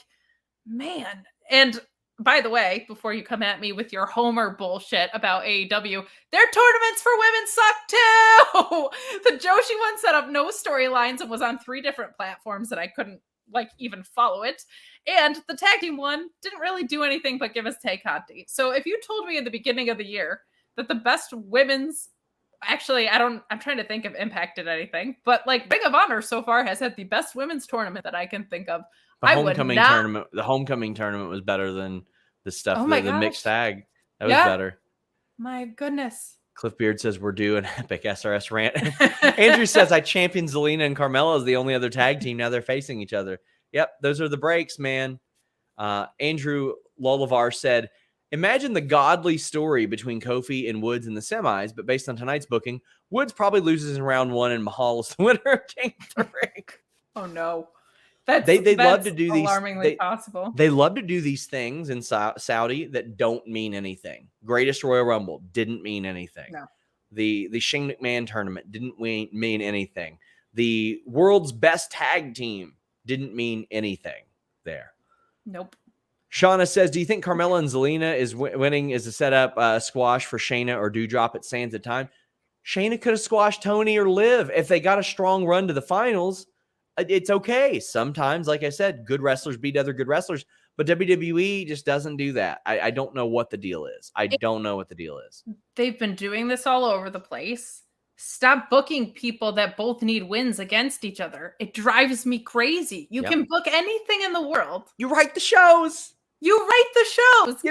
man. And by the way, before you come at me with your Homer bullshit about AEW, their tournaments for women suck too. The Joshi one set up no storylines and was on 3 different platforms, and I couldn't even follow it. And the tag team one didn't really do anything but give us Tay Conti. So if you told me in the beginning of the year that the best women's, actually, I'm trying to think if Impact did anything, but like Ring of Honor so far has had the best women's tournament that I can think of. The homecoming tournament was better than the stuff, the mixed tag. That was better. My goodness. Cliff Beard says we're due an epic SRS rant. Andrew says I champion Zelina and Carmella as the only other tag team. Now they're facing each other. Yep, those are the breaks, man. Andrew Lolavar said, imagine the godly story between Kofi and Woods in the semis, but based on tonight's booking, Woods probably loses in round 1 and Mahal is the winner of Game 3. Oh no. They love to do alarmingly possible. They love to do these things in Saudi that don't mean anything. Greatest Royal Rumble didn't mean anything. No. The Shane McMahon tournament didn't mean anything. The world's best tag team didn't mean anything there. Nope. Shauna says, do you think Carmella and Zelina is winning is a setup squash for Shayna or Doudrop at Sands at time? Shayna could have squashed Tony or Liv if they got a strong run to the finals. It's okay. Sometimes, like I said, good wrestlers beat other good wrestlers, but WWE just doesn't do that. I don't know what the deal is. They've been doing this all over the place. Stop booking people that both need wins against each other. It drives me crazy. You can book anything in the world. You write the shows. You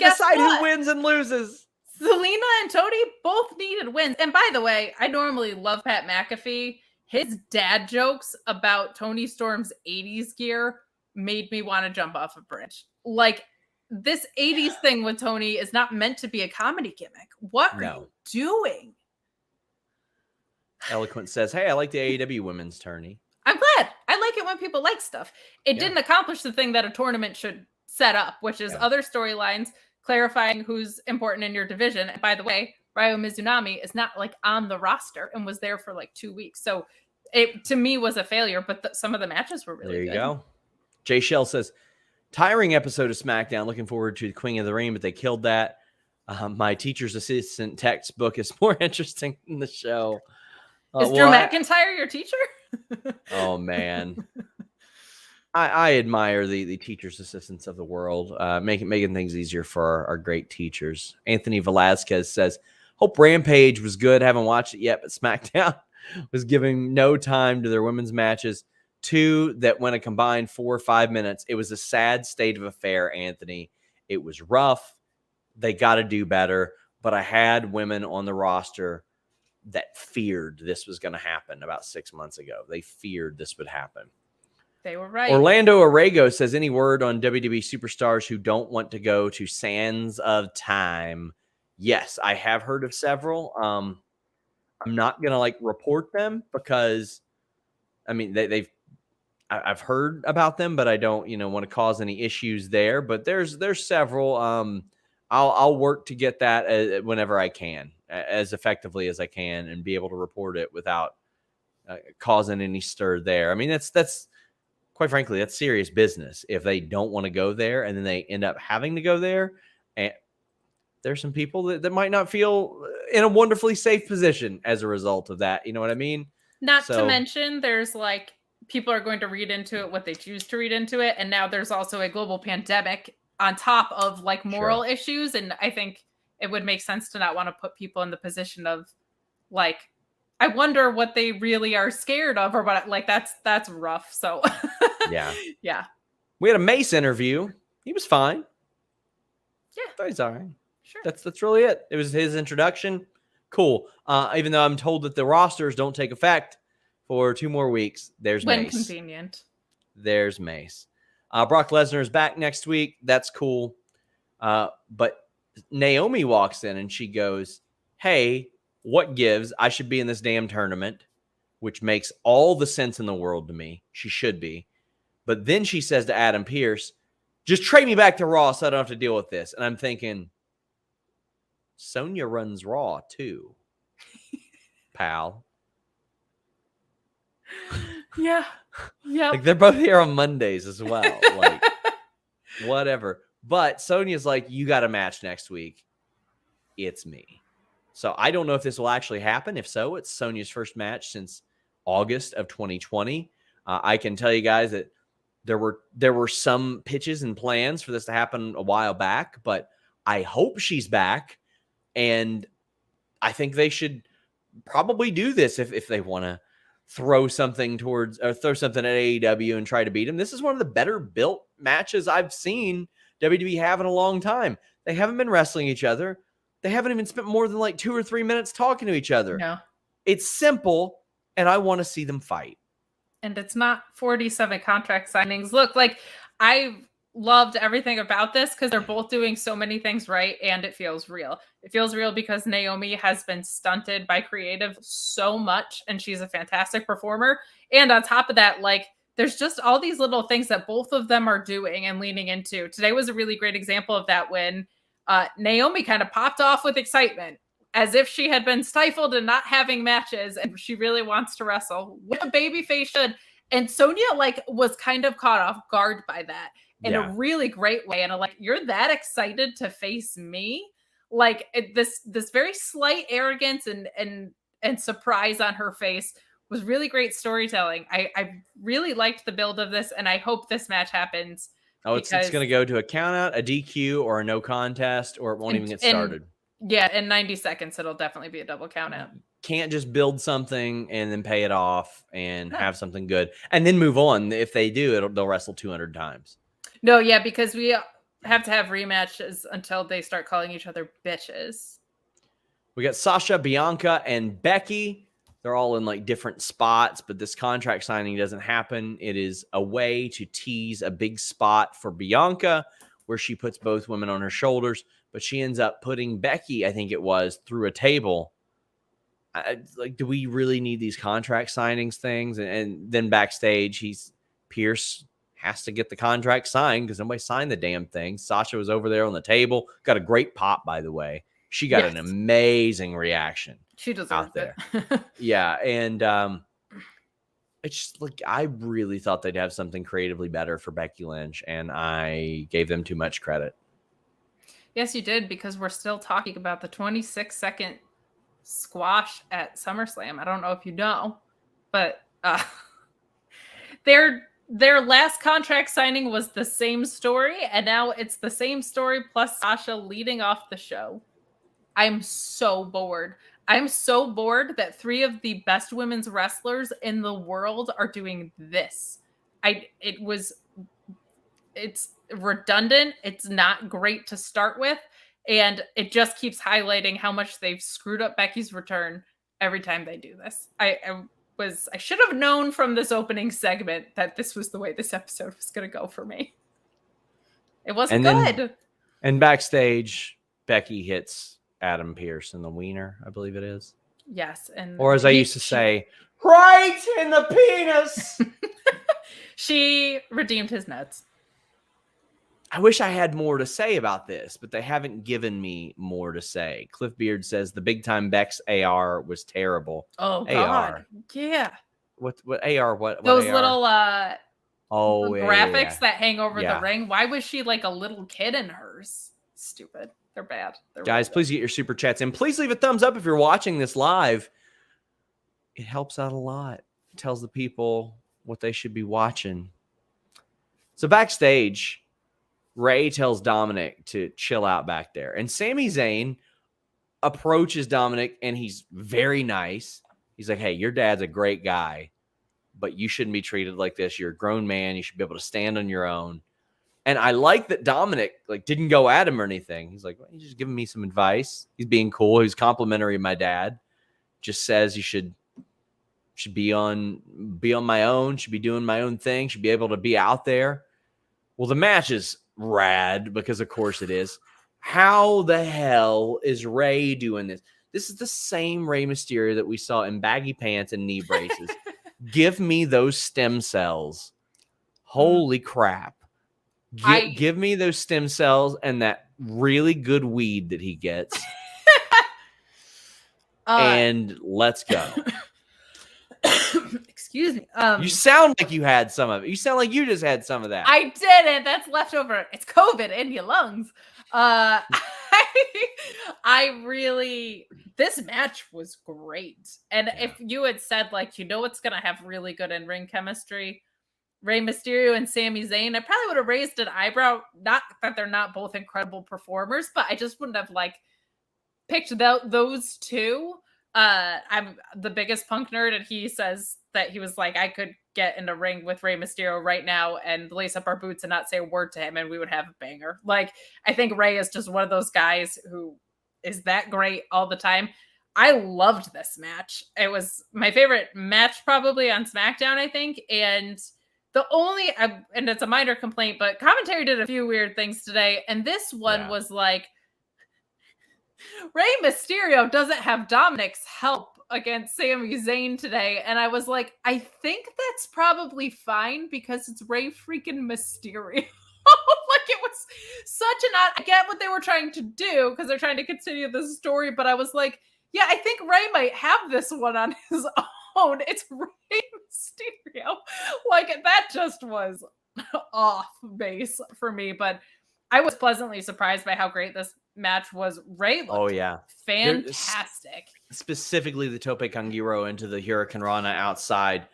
decide who wins and loses. Zelina and Tony both needed wins. And by the way, I normally love Pat McAfee. His dad jokes about Tony Storm's 80s gear made me want to jump off a bridge. Like, this 80s thing with Tony is not meant to be a comedy gimmick. What are you doing? Eloquent says, hey, I like the AEW women's tourney. I'm glad. I like it when people like stuff. It didn't accomplish the thing that a tournament should set up, which is other storylines, clarifying who's important in your division. And by the way, Ryo Mizunami is not like on the roster and was there for like 2 weeks. So it, to me, was a failure, but some of the matches were really good. There you go. Jay Shell says, tiring episode of SmackDown. Looking forward to the Queen of the Ring, but they killed that. My teacher's assistant textbook is more interesting than the show. Is Drew McIntyre your teacher? Oh, man. I admire the teachers' assistants of the world, making things easier for our great teachers. Anthony Velasquez says, hope Rampage was good. Haven't watched it yet, but SmackDown was giving no time to their women's matches. 2 that went a combined 4 or 5 minutes. It was a sad state of affair, Anthony. It was rough. They got to do better. But I had women on the roster that feared this was going to happen about 6 months ago. They feared this would happen. They were right. Orlando Arrego says, any word on WWE superstars who don't want to go to Sands of Time? Yes, I have heard of several. I'm not going to report them because, I mean, I've heard about them, but I don't, want to cause any issues there. But there's several. I'll work to get that whenever I can, as effectively as I can, and be able to report it without causing any stir there. I mean, that's quite frankly, that's serious business. If they don't want to go there and then they end up having to go there, and there's some people that might not feel in a wonderfully safe position as a result of that. You know what I mean? Not to mention, there's people are going to read into it what they choose to read into it. And now there's also a global pandemic on top of moral issues. And I think it would make sense to not want to put people in the position of I wonder what they really are scared of, or what, that's rough. So yeah. We had a Mace interview. He was fine. Yeah. He's all right. Sure. That's really it. It was his introduction. Cool. Even though I'm told that the rosters don't take effect for 2 more weeks, there's when Mace. Convenient. There's Mace. Brock Lesnar is back next week. That's cool. But Naomi walks in and she goes, hey, what gives? I should be in this damn tournament, which makes all the sense in the world to me. She should be. But then she says to Adam Pearce, just trade me back to Raw so I don't have to deal with this. And I'm thinking, Sonya runs Raw too, pal. Yeah. Yeah. Like they're both here on Mondays as well. Like, whatever. But Sonya's like, you got a match next week. It's me. So I don't know if this will actually happen. If so, it's Sonya's first match since August of 2020. I can tell you guys that there were some pitches and plans for this to happen a while back, but I hope she's back. And I think they should probably do this if they want to throw something at AEW and try to beat him. This is one of the better built matches I've seen WWE have in a long time. They haven't been wrestling each other. They haven't even spent more than like 2 or 3 minutes talking to each other. No. It's simple, and I want to see them fight. And it's not 47 contract signings. Look, like I've loved everything about this because they're both doing so many things right, and it feels real. It feels real because Naomi has been stunted by creative so much, and she's a fantastic performer. And on top of that, like there's just all these little things that both of them are doing and leaning into. Today was a really great example of that when Naomi kind of popped off with excitement as if she had been stifled and not having matches, and she really wants to wrestle what a babyface should. And Sonya like was kind of caught off guard by that in a really great way. And I'm like, you're that excited to face me? Like this very slight arrogance and surprise on her face was really great storytelling. I really liked the build of this, and I hope this match happens. Oh, it's going to go to a count out, a DQ, or a no contest, or it won't even get started. Yeah, in 90 seconds, it'll definitely be a double count out. Can't just build something and then pay it off and have something good and then move on. If they do, they'll wrestle 200 times. No, yeah, because we have to have rematches until they start calling each other bitches. We got Sasha, Bianca, and Becky. They're all in like different spots, but this contract signing doesn't happen. It is a way to tease a big spot for Bianca where she puts both women on her shoulders, but she ends up putting Becky, I think it was, through a table. Like, do we really need these contract signings things? And then backstage, Pierce has to get the contract signed because nobody signed the damn thing. Sasha was over there on the table. Got a great pop, by the way. She got an amazing reaction. She deserves out there. it. Yeah, and it's just like I really thought they'd have something creatively better for Becky Lynch, and I gave them too much credit. Yes, you did, because we're still talking about the 26-second squash at SummerSlam. I don't know if you know, but their last contract signing was the same story, and now it's the same story plus Sasha leading off the show. I'm so bored. I'm so bored that 3 of the best women's wrestlers in the world are doing this. It's redundant. It's not great to start with. And it just keeps highlighting how much they've screwed up Becky's return every time they do this. I should have known from this opening segment that this was the way this episode was going to go for me. It wasn't good. And backstage, Becky hits Adam Pearce in the wiener, I believe it is. Yes. Or as I used to say, right in the penis. She redeemed his nuts. I wish I had more to say about this, but they haven't given me more to say. Cliff Beard says the big time Bex AR was terrible. Oh, God. AR. Yeah. What AR? What those AR? Little graphics yeah. that hang over the ring. Why was she like a little kid in hers? Stupid. They're bad. Guys, really please get your super chats in. Please leave a thumbs up if you're watching this live. It helps out a lot. It tells the people what they should be watching. So backstage, Ray tells Dominic to chill out back there. And Sami Zayn approaches Dominic, and he's very nice. He's like, hey, your dad's a great guy, but you shouldn't be treated like this. You're a grown man. You should be able to stand on your own. And I like that Dominic didn't go at him or anything. He's like, well, he's just giving me some advice. He's being cool. He's complimentary of my dad. Just says you should be on my own, should be doing my own thing, should be able to be out there. Well, the match is rad because of course it is. How the hell is Rey doing this? This is the same Rey Mysterio that we saw in baggy pants and knee braces. Give me those stem cells. Holy crap. Give me those stem cells and that really good weed that he gets. And let's go. Excuse me. You sound like you had some of it. You sound like you just had some of that. I didn't. That's leftover. It's COVID in your lungs. This match was great. And if you had said, it's going to have really good in-ring chemistry, Rey Mysterio and Sami Zayn, I probably would have raised an eyebrow. Not that they're not both incredible performers, but I just wouldn't have picked those two. I'm the biggest Punk nerd, and he says that he was like, I could get in a ring with Rey Mysterio right now and lace up our boots and not say a word to him, and we would have a banger. I think Rey is just one of those guys who is that great all the time. I loved this match. It was my favorite match probably on SmackDown, I think, and and it's a minor complaint, but commentary did a few weird things today. And this one was Rey Mysterio doesn't have Dominic's help against Sami Zayn today. And I was like, I think that's probably fine because it's Rey freaking Mysterio. It was such an odd, I get what they were trying to do because they're trying to continue the story. But I was like, yeah, I think Rey might have this one on his own. It's Rey Mysterio. That just was off base for me. But I was pleasantly surprised by how great this match was. Rey looked fantastic. Specifically the Tope Kangiro into the Hurricane Rana outside.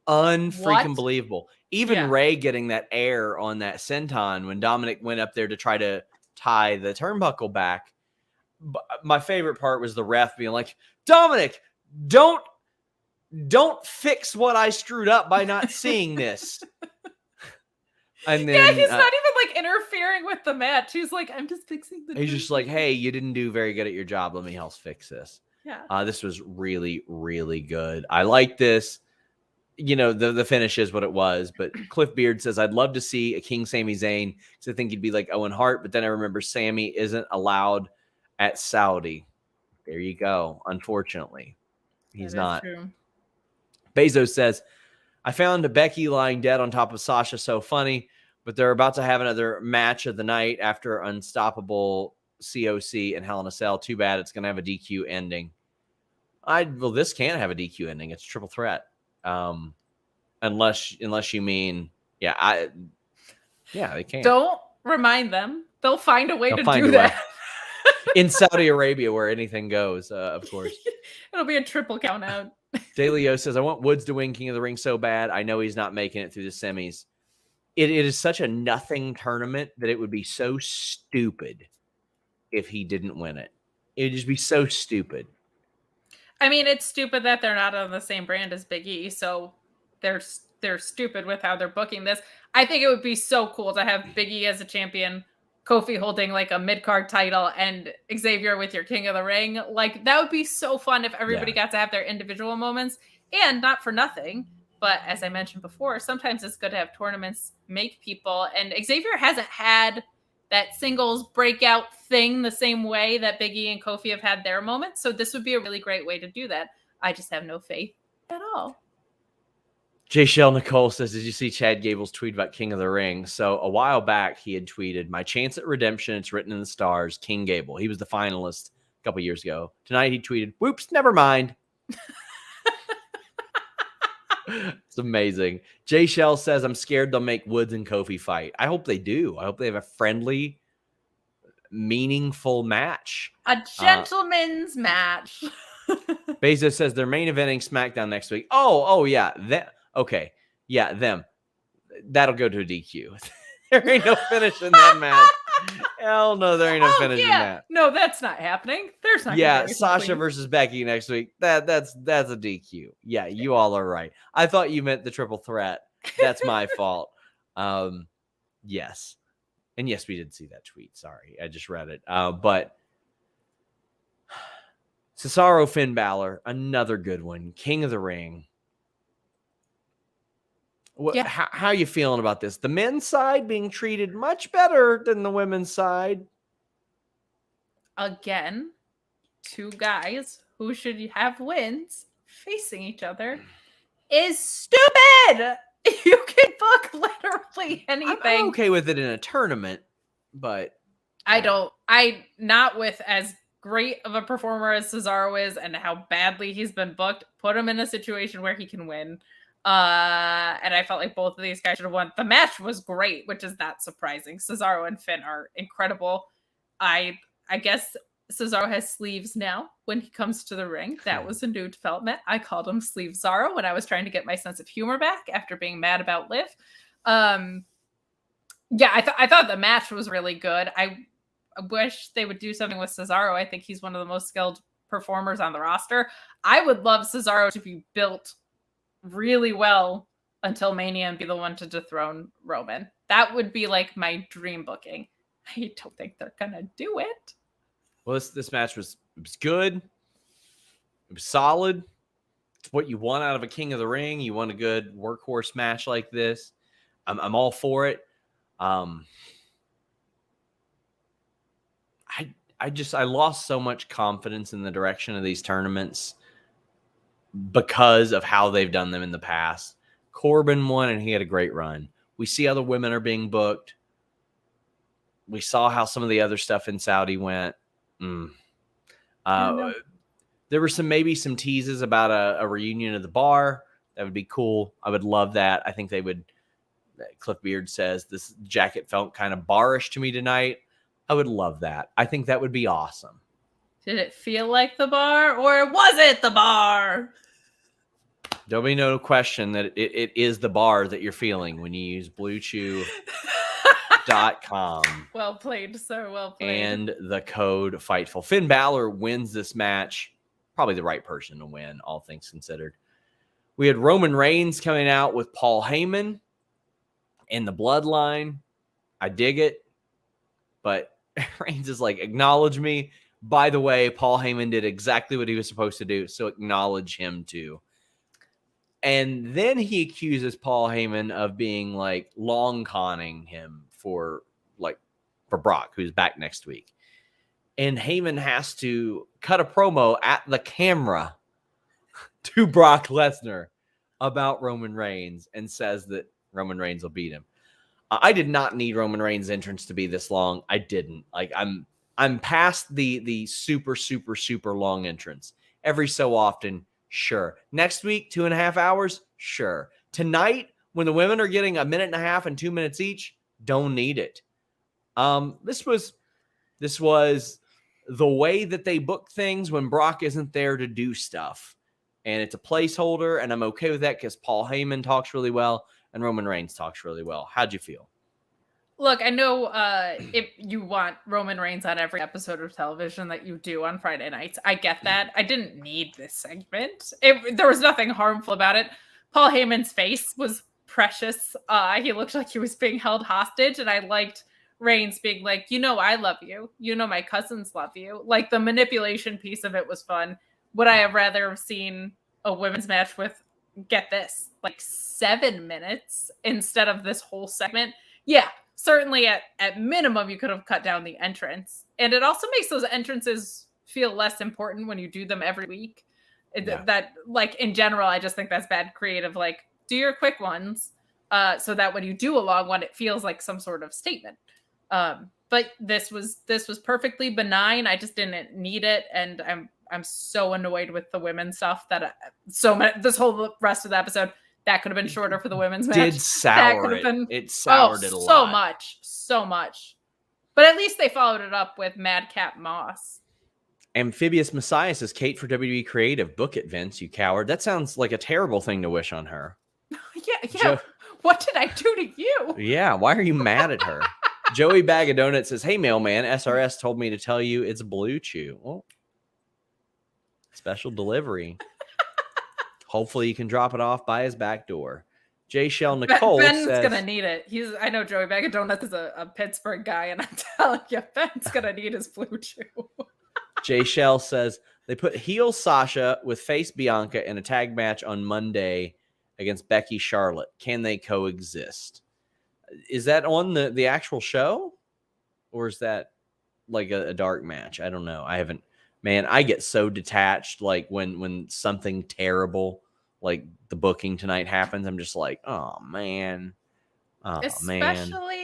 Unfreaking believable. Even Rey getting that air on that senton when Dominic went up there to try to tie the turnbuckle back. My favorite part was the ref being like, Dominic, don't fix what I screwed up by not seeing this. And then he's not even interfering with the match. He's like, I'm just fixing the. He's just like, hey, you didn't do very good at your job. Let me help fix this. Yeah. This was really, really good. I like this. The finish is what it was. But Cliff Beard says, I'd love to see a King Sami Zayn because I think he'd be like Owen Hart. But then I remember Sami isn't allowed at Saudi. There you go. Unfortunately, he's not. True. Bezos says, I found Becky lying dead on top of Sasha so funny, but they're about to have another match of the night after Unstoppable COC and Hell in a Cell. Too bad it's going to have a DQ ending. This can't have a DQ ending. It's triple threat. Unless you mean, they can't. Don't remind them. They'll find a way to do that. In Saudi Arabia, where anything goes, of course. It'll be a triple count out. Dalio says, I want Woods to win King of the Ring so bad. I know he's not making it through the semis. It is such a nothing tournament that it would be so stupid if he didn't win it. It would just be so stupid. I mean, it's stupid that they're not on the same brand as Big E, so they're stupid with how they're booking this. I think it would be so cool to have Big E as a champion, Kofi holding a mid-card title, and Xavier with your King of the Ring. That would be so fun if everybody got to have their individual moments. And not for nothing, but as I mentioned before, sometimes it's good to have tournaments make people. And Xavier hasn't had that singles breakout thing the same way that Big E and Kofi have had their moments. So this would be a really great way to do that. I just have no faith at all. J. Shell Nicole says, did you see Chad Gable's tweet about King of the Ring? So a while back, he had tweeted, my chance at redemption, it's written in the stars, King Gable. He was the finalist a couple years ago. Tonight, he tweeted, whoops, never mind. It's amazing. J. Shell says, I'm scared they'll make Woods and Kofi fight. I hope they do. I hope they have a friendly, meaningful match. A gentleman's match. Bezos says, they're main eventing SmackDown next week. Oh, yeah. Okay. Yeah, them. That'll go to a DQ. There ain't no finish in that match. Hell no, there ain't no finish in that. No, that's not happening. There's not. Yeah, Sasha versus Becky next week. That's a DQ. Yeah, you all are right. I thought you meant the triple threat. That's my fault. Yes. And yes, we did see that tweet. Sorry, I just read it. But Cesaro, Finn Balor, another good one. King of the Ring. How are you feeling about this? The men's side being treated much better than the women's side. Again, two guys who should have wins facing each other is stupid. You can book literally anything. I'm okay with it in a tournament, but not with as great of a performer as Cesaro is and how badly he's been booked. Put him in a situation where he can win. And I felt like both of these guys should have won. The match was great, which is not surprising. Cesaro and Finn are incredible. I guess Cesaro has sleeves now when he comes to the ring. That was a new development. I called him Sleeve Zaro when I was trying to get my sense of humor back after being mad about Liv. I thought the match was really good. I wish they would do something with Cesaro. I think he's one of the most skilled performers on the roster. I would love Cesaro to be built really well until Mania and be the one to dethrone Roman. That would be like my dream booking. I don't think they're gonna do it. Well, this match was good. It was solid. It's what you want out of a King of the Ring. You want a good workhorse match like this. I'm all for it. I lost so much confidence in the direction of these tournaments because of how they've done them in the past. Corbin won and he had a great run. We see other women are being booked. We saw how some of the other stuff in Saudi went. There were maybe some teases about a reunion of the bar. That would be cool. I would love that. I think they would. Cliff Beard says this jacket felt kind of barish to me tonight. I would love that. I think that would be awesome. Did it feel like the bar or was it the bar? There'll be no question that it is the bar that you're feeling when you use BlueChew.com. Well played, sir. Well played. And the code Fightful. Finn Balor wins this match. Probably the right person to win, all things considered. We had Roman Reigns coming out with Paul Heyman and the Bloodline. I dig it. But Reigns is like, acknowledge me. By the way, Paul Heyman did exactly what he was supposed to do, so acknowledge him too. And then he accuses Paul Heyman of being like long conning him for Brock, who's back next week. And Heyman has to cut a promo at the camera to Brock Lesnar about Roman Reigns and says that Roman Reigns will beat him. I did not need Roman Reigns' entrance to be this long. I didn't. I'm past the super, super, super long entrance. Every so often, sure. Next week, 2.5 hours, sure. Tonight, when the women are getting 1.5 minutes and 2 minutes each, don't need it. This was the way that they book things when Brock isn't there to do stuff. And it's a placeholder, and I'm okay with that because Paul Heyman talks really well and Roman Reigns talks really well. How'd you feel? Look, I know if you want Roman Reigns on every episode of television that you do on Friday nights. I get that. I didn't need this segment. There was nothing harmful about it. Paul Heyman's face was precious. He looked like he was being held hostage, and I liked Reigns being like, I love you. My cousins love you. Like, the manipulation piece of it was fun. Would I have rather have seen a women's match with, get this, 7 minutes instead of this whole segment? Yeah. Certainly at minimum, you could have cut down the entrance. And it also makes those entrances feel less important when you do them every week. That, in general, I just think that's bad creative. Do your quick ones so that when you do a long one, it feels like some sort of statement. But this was perfectly benign. I just didn't need it. And I'm so annoyed with the women's stuff that this whole rest of the episode, that could have been shorter for the women's match. It soured it a lot. So much. But at least they followed it up with Madcap Moss. Amphibious Messiah says, Kate for WWE Creative. Book it, Vince, you coward. That sounds like a terrible thing to wish on her. Yeah. What did I do to you? Yeah, why are you mad at her? Joey Bag of Donuts says, hey, mailman, SRS told me to tell you it's BlueChew. Oh, special delivery. Hopefully you can drop it off by his back door. J. Shell Nicole Ben's says, gonna need it. I know Joey Bag of Donuts is a Pittsburgh guy, and I'm telling you, Ben's gonna need his BlueChew. J. Shell says they put heel Sasha with face Bianca in a tag match on Monday against Becky Charlotte. Can they coexist? Is that on the actual show? Or is that like a dark match? I don't know. I haven't. Man, I get so detached like when something terrible like the booking tonight happens. I'm just like, oh man. Oh Especially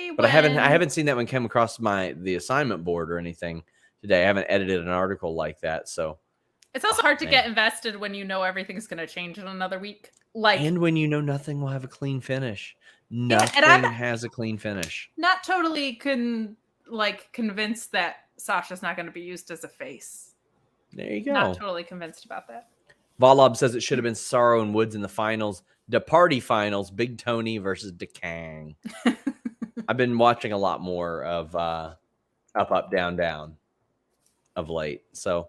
man. But I haven't seen that one come across the assignment board or anything today. I haven't edited an article like that. So it's also hard to get invested when you know everything's gonna change in another week. And when you know nothing will have a clean finish. Nothing has a clean finish. Not totally convinced that Sasha's not going to be used as a face. There you go. Not totally convinced about that. Volob says it should have been Cesaro and Woods in the finals. The party finals, Big Tony versus DeKang. I've been watching a lot more of Up, Down, Down of late. So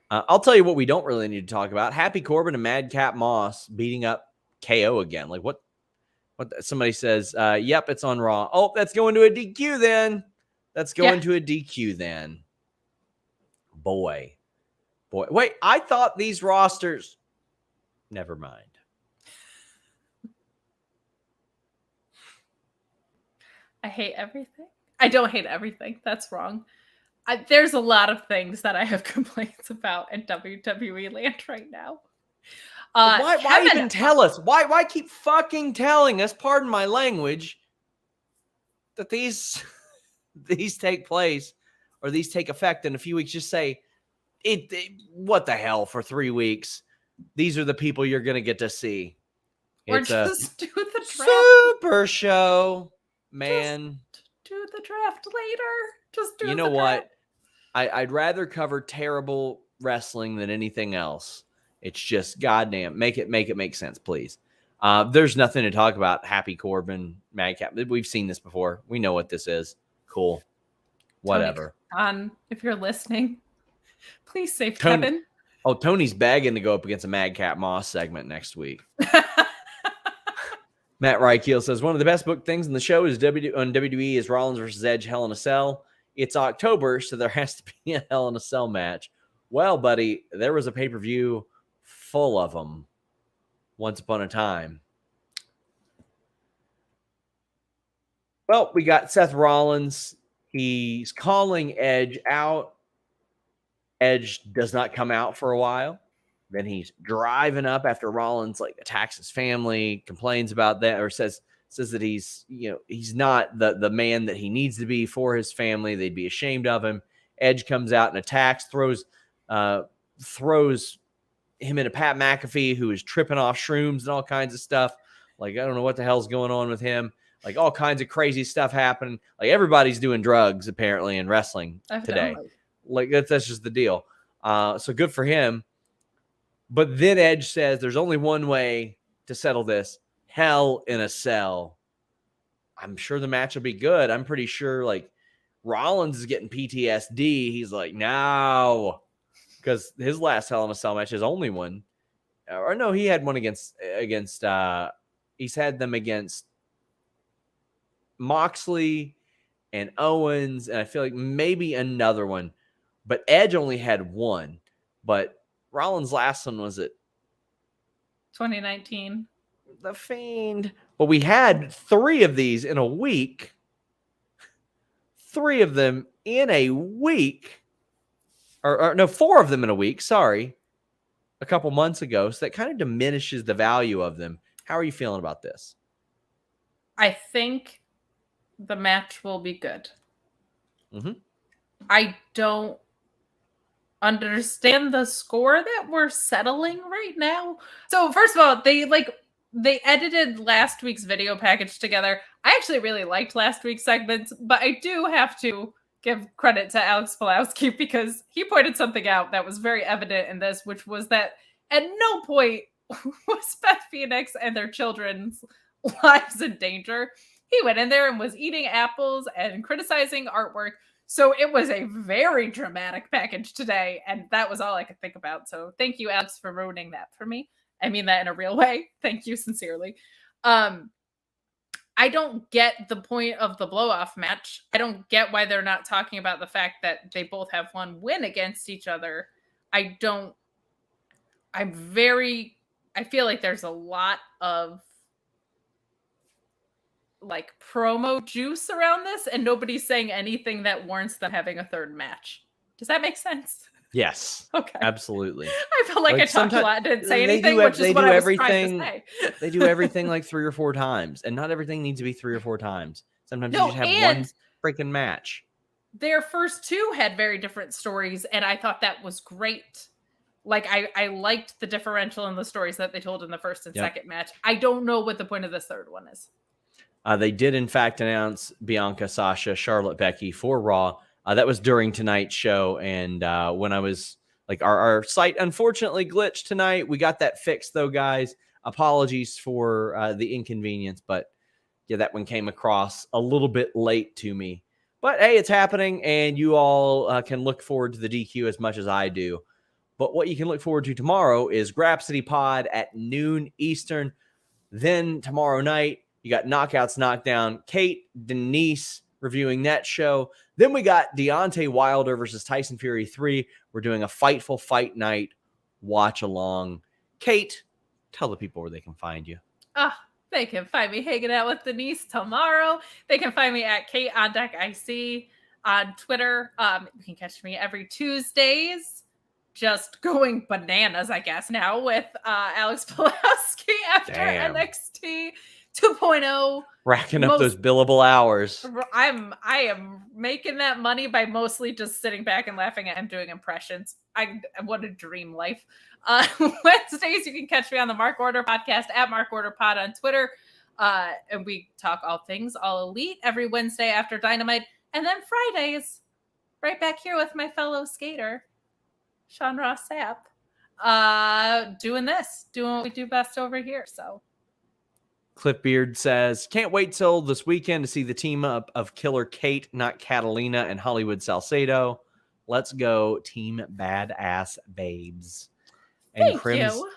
I'll tell you what we don't really need to talk about. Happy Corbin and Madcap Moss beating up KO again. Like what somebody says, yep, it's on Raw. Oh, that's going to a DQ then. That's going to a DQ then. Boy. Wait, I thought these rosters. Never mind. I hate everything. I don't hate everything. That's wrong. There's a lot of things that I have complaints about in WWE land right now. Why even tell us? Why keep fucking telling us, pardon my language, that these take place or these take effect in a few weeks? Just say, what the hell for 3 weeks? These are the people you're going to get to see. Or just do the draft. Super show, man. Just do the draft later. Just do You know what? I'd rather cover terrible wrestling than anything else. It's just goddamn make it make sense, please. There's nothing to talk about. Happy Corbin, Madcap. We've seen this before. We know what this is. Cool. Whatever. Tony, if you're listening, please save Kevin. Oh, Tony's begging to go up against a Madcap Moss segment next week. Matt Reichel says one of the best booked things in the show is on WWE is Rollins versus Edge Hell in a Cell. It's October, so there has to be a Hell in a Cell match. Well, buddy, there was a pay-per-view full of them once upon a time. Well, we got Seth Rollins. He's calling Edge out. Edge does not come out for a while. Then he's driving up after Rollins attacks his family, complains about that, or says that he's not the man that he needs to be for his family. They'd be ashamed of him. Edge comes out and attacks, throws him into Pat McAfee, who is tripping off shrooms and all kinds of stuff. I don't know what the hell's going on with him. All kinds of crazy stuff happening. Everybody's doing drugs apparently in wrestling today. That's just the deal. So good for him. But then Edge says there's only one way to settle this. Hell in a Cell. I'm sure the match will be good. I'm pretty sure Rollins is getting PTSD. He's like, no. Because his last Hell in a Cell match, his only one. Or no, he had one against he's had them against Moxley and Owens. And I feel like maybe another one. But Edge only had one. But Rollins' last one was at 2019. The Fiend. But we had 3 of these in a week. 3 of them in a week. Or no, 4 of them in a week. Sorry. A couple months ago. So that kind of diminishes the value of them. How are you feeling about this? I think the match will be good. Mm-hmm. I don't understand the score that we're settling right now. So first of all, they edited last week's video package together. I actually really liked last week's segments, but I do have to give credit to Alex Pulowski because he pointed something out that was very evident in this, which was that at no point was Beth Phoenix and their children's lives in danger. He went in there and was eating apples and criticizing artwork. So it was a very dramatic package today, and that was all I could think about. So thank you, Alex, for ruining that for me. I mean that in a real way. Thank you sincerely. I don't get the point of the blow-off match. I don't get why they're not talking about the fact that they both have one win against each other. I feel like there's a lot of like promo juice around this, and nobody's saying anything that warrants them having a third match. Does that make sense? Yes. Okay. Absolutely. I felt like I talked a lot and didn't say anything, which is what I was trying to say. They do everything like 3 or 4 times, and not everything needs to be 3 or 4 times. Sometimes you just have one freaking match. Their first 2 had very different stories, and I thought that was great. Like, I liked the differential in the stories that they told in the first and second match. I don't know what the point of this third one is. They did, in fact, announce Bianca, Sasha, Charlotte, Becky for Raw. That was during tonight's show, and when I was like, our site unfortunately glitched tonight. We got that fixed, though, guys. Apologies for the inconvenience, but yeah, that one came across a little bit late to me. But hey, it's happening, and you all can look forward to the DQ as much as I do. But what you can look forward to tomorrow is Grapsity Pod at noon Eastern. Then tomorrow night, you got Knockouts Knockdown, Kate, Denise reviewing that show. Then we got Deontay Wilder versus Tyson Fury 3. We're doing a Fightful Fight Night watch along. Kate, tell the people where they can find you. They can find me hanging out with Denise tomorrow. They can find me at Kate on Deck IC on Twitter. You can catch me every Tuesdays, just going bananas, I guess, now with Alex Pulaski after NXT 2.0. Racking up those billable hours. I am making that money by mostly just sitting back and laughing at him doing impressions. What a dream life. Wednesdays, you can catch me on the Mark Order podcast at Mark Order Pod on Twitter. And we talk all things All Elite every Wednesday after Dynamite. And then Fridays, right back here with my fellow skater, Sean Ross Sapp, doing what we do best over here. So Cliffbeard says, can't wait till this weekend to see the team up of Killer Kate, not Catalina, and Hollywood Salcedo. Let's go, Team Badass Babes. And Thank you.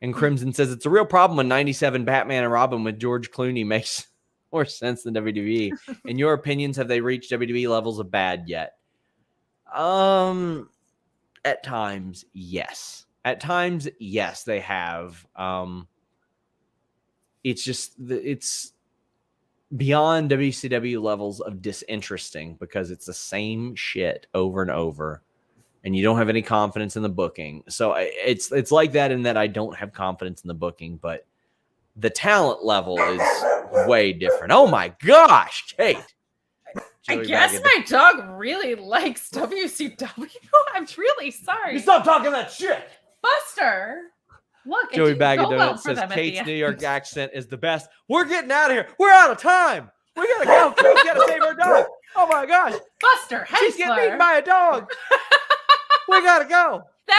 And Crimson says, it's a real problem when 97 Batman and Robin with George Clooney makes more sense than WWE. In your opinions, have they reached WWE levels of bad yet? At times, yes. At times, yes, they have. It's beyond WCW levels of disinteresting because it's the same shit over and over, and you don't have any confidence in the booking. So it's like that in that I don't have confidence in the booking, but the talent level is way different. Oh my gosh, Kate. I guess my dog really likes WCW. I'm really sorry. You stop talking that shit. Buster. Look, Joey Bag of Donuts says Kate's New York accent is the best. We're getting out of here. We're out of time. We gotta go. Kate's gotta save her dog. Oh my gosh. Buster, Hensler. She's getting eaten by a dog. We gotta go.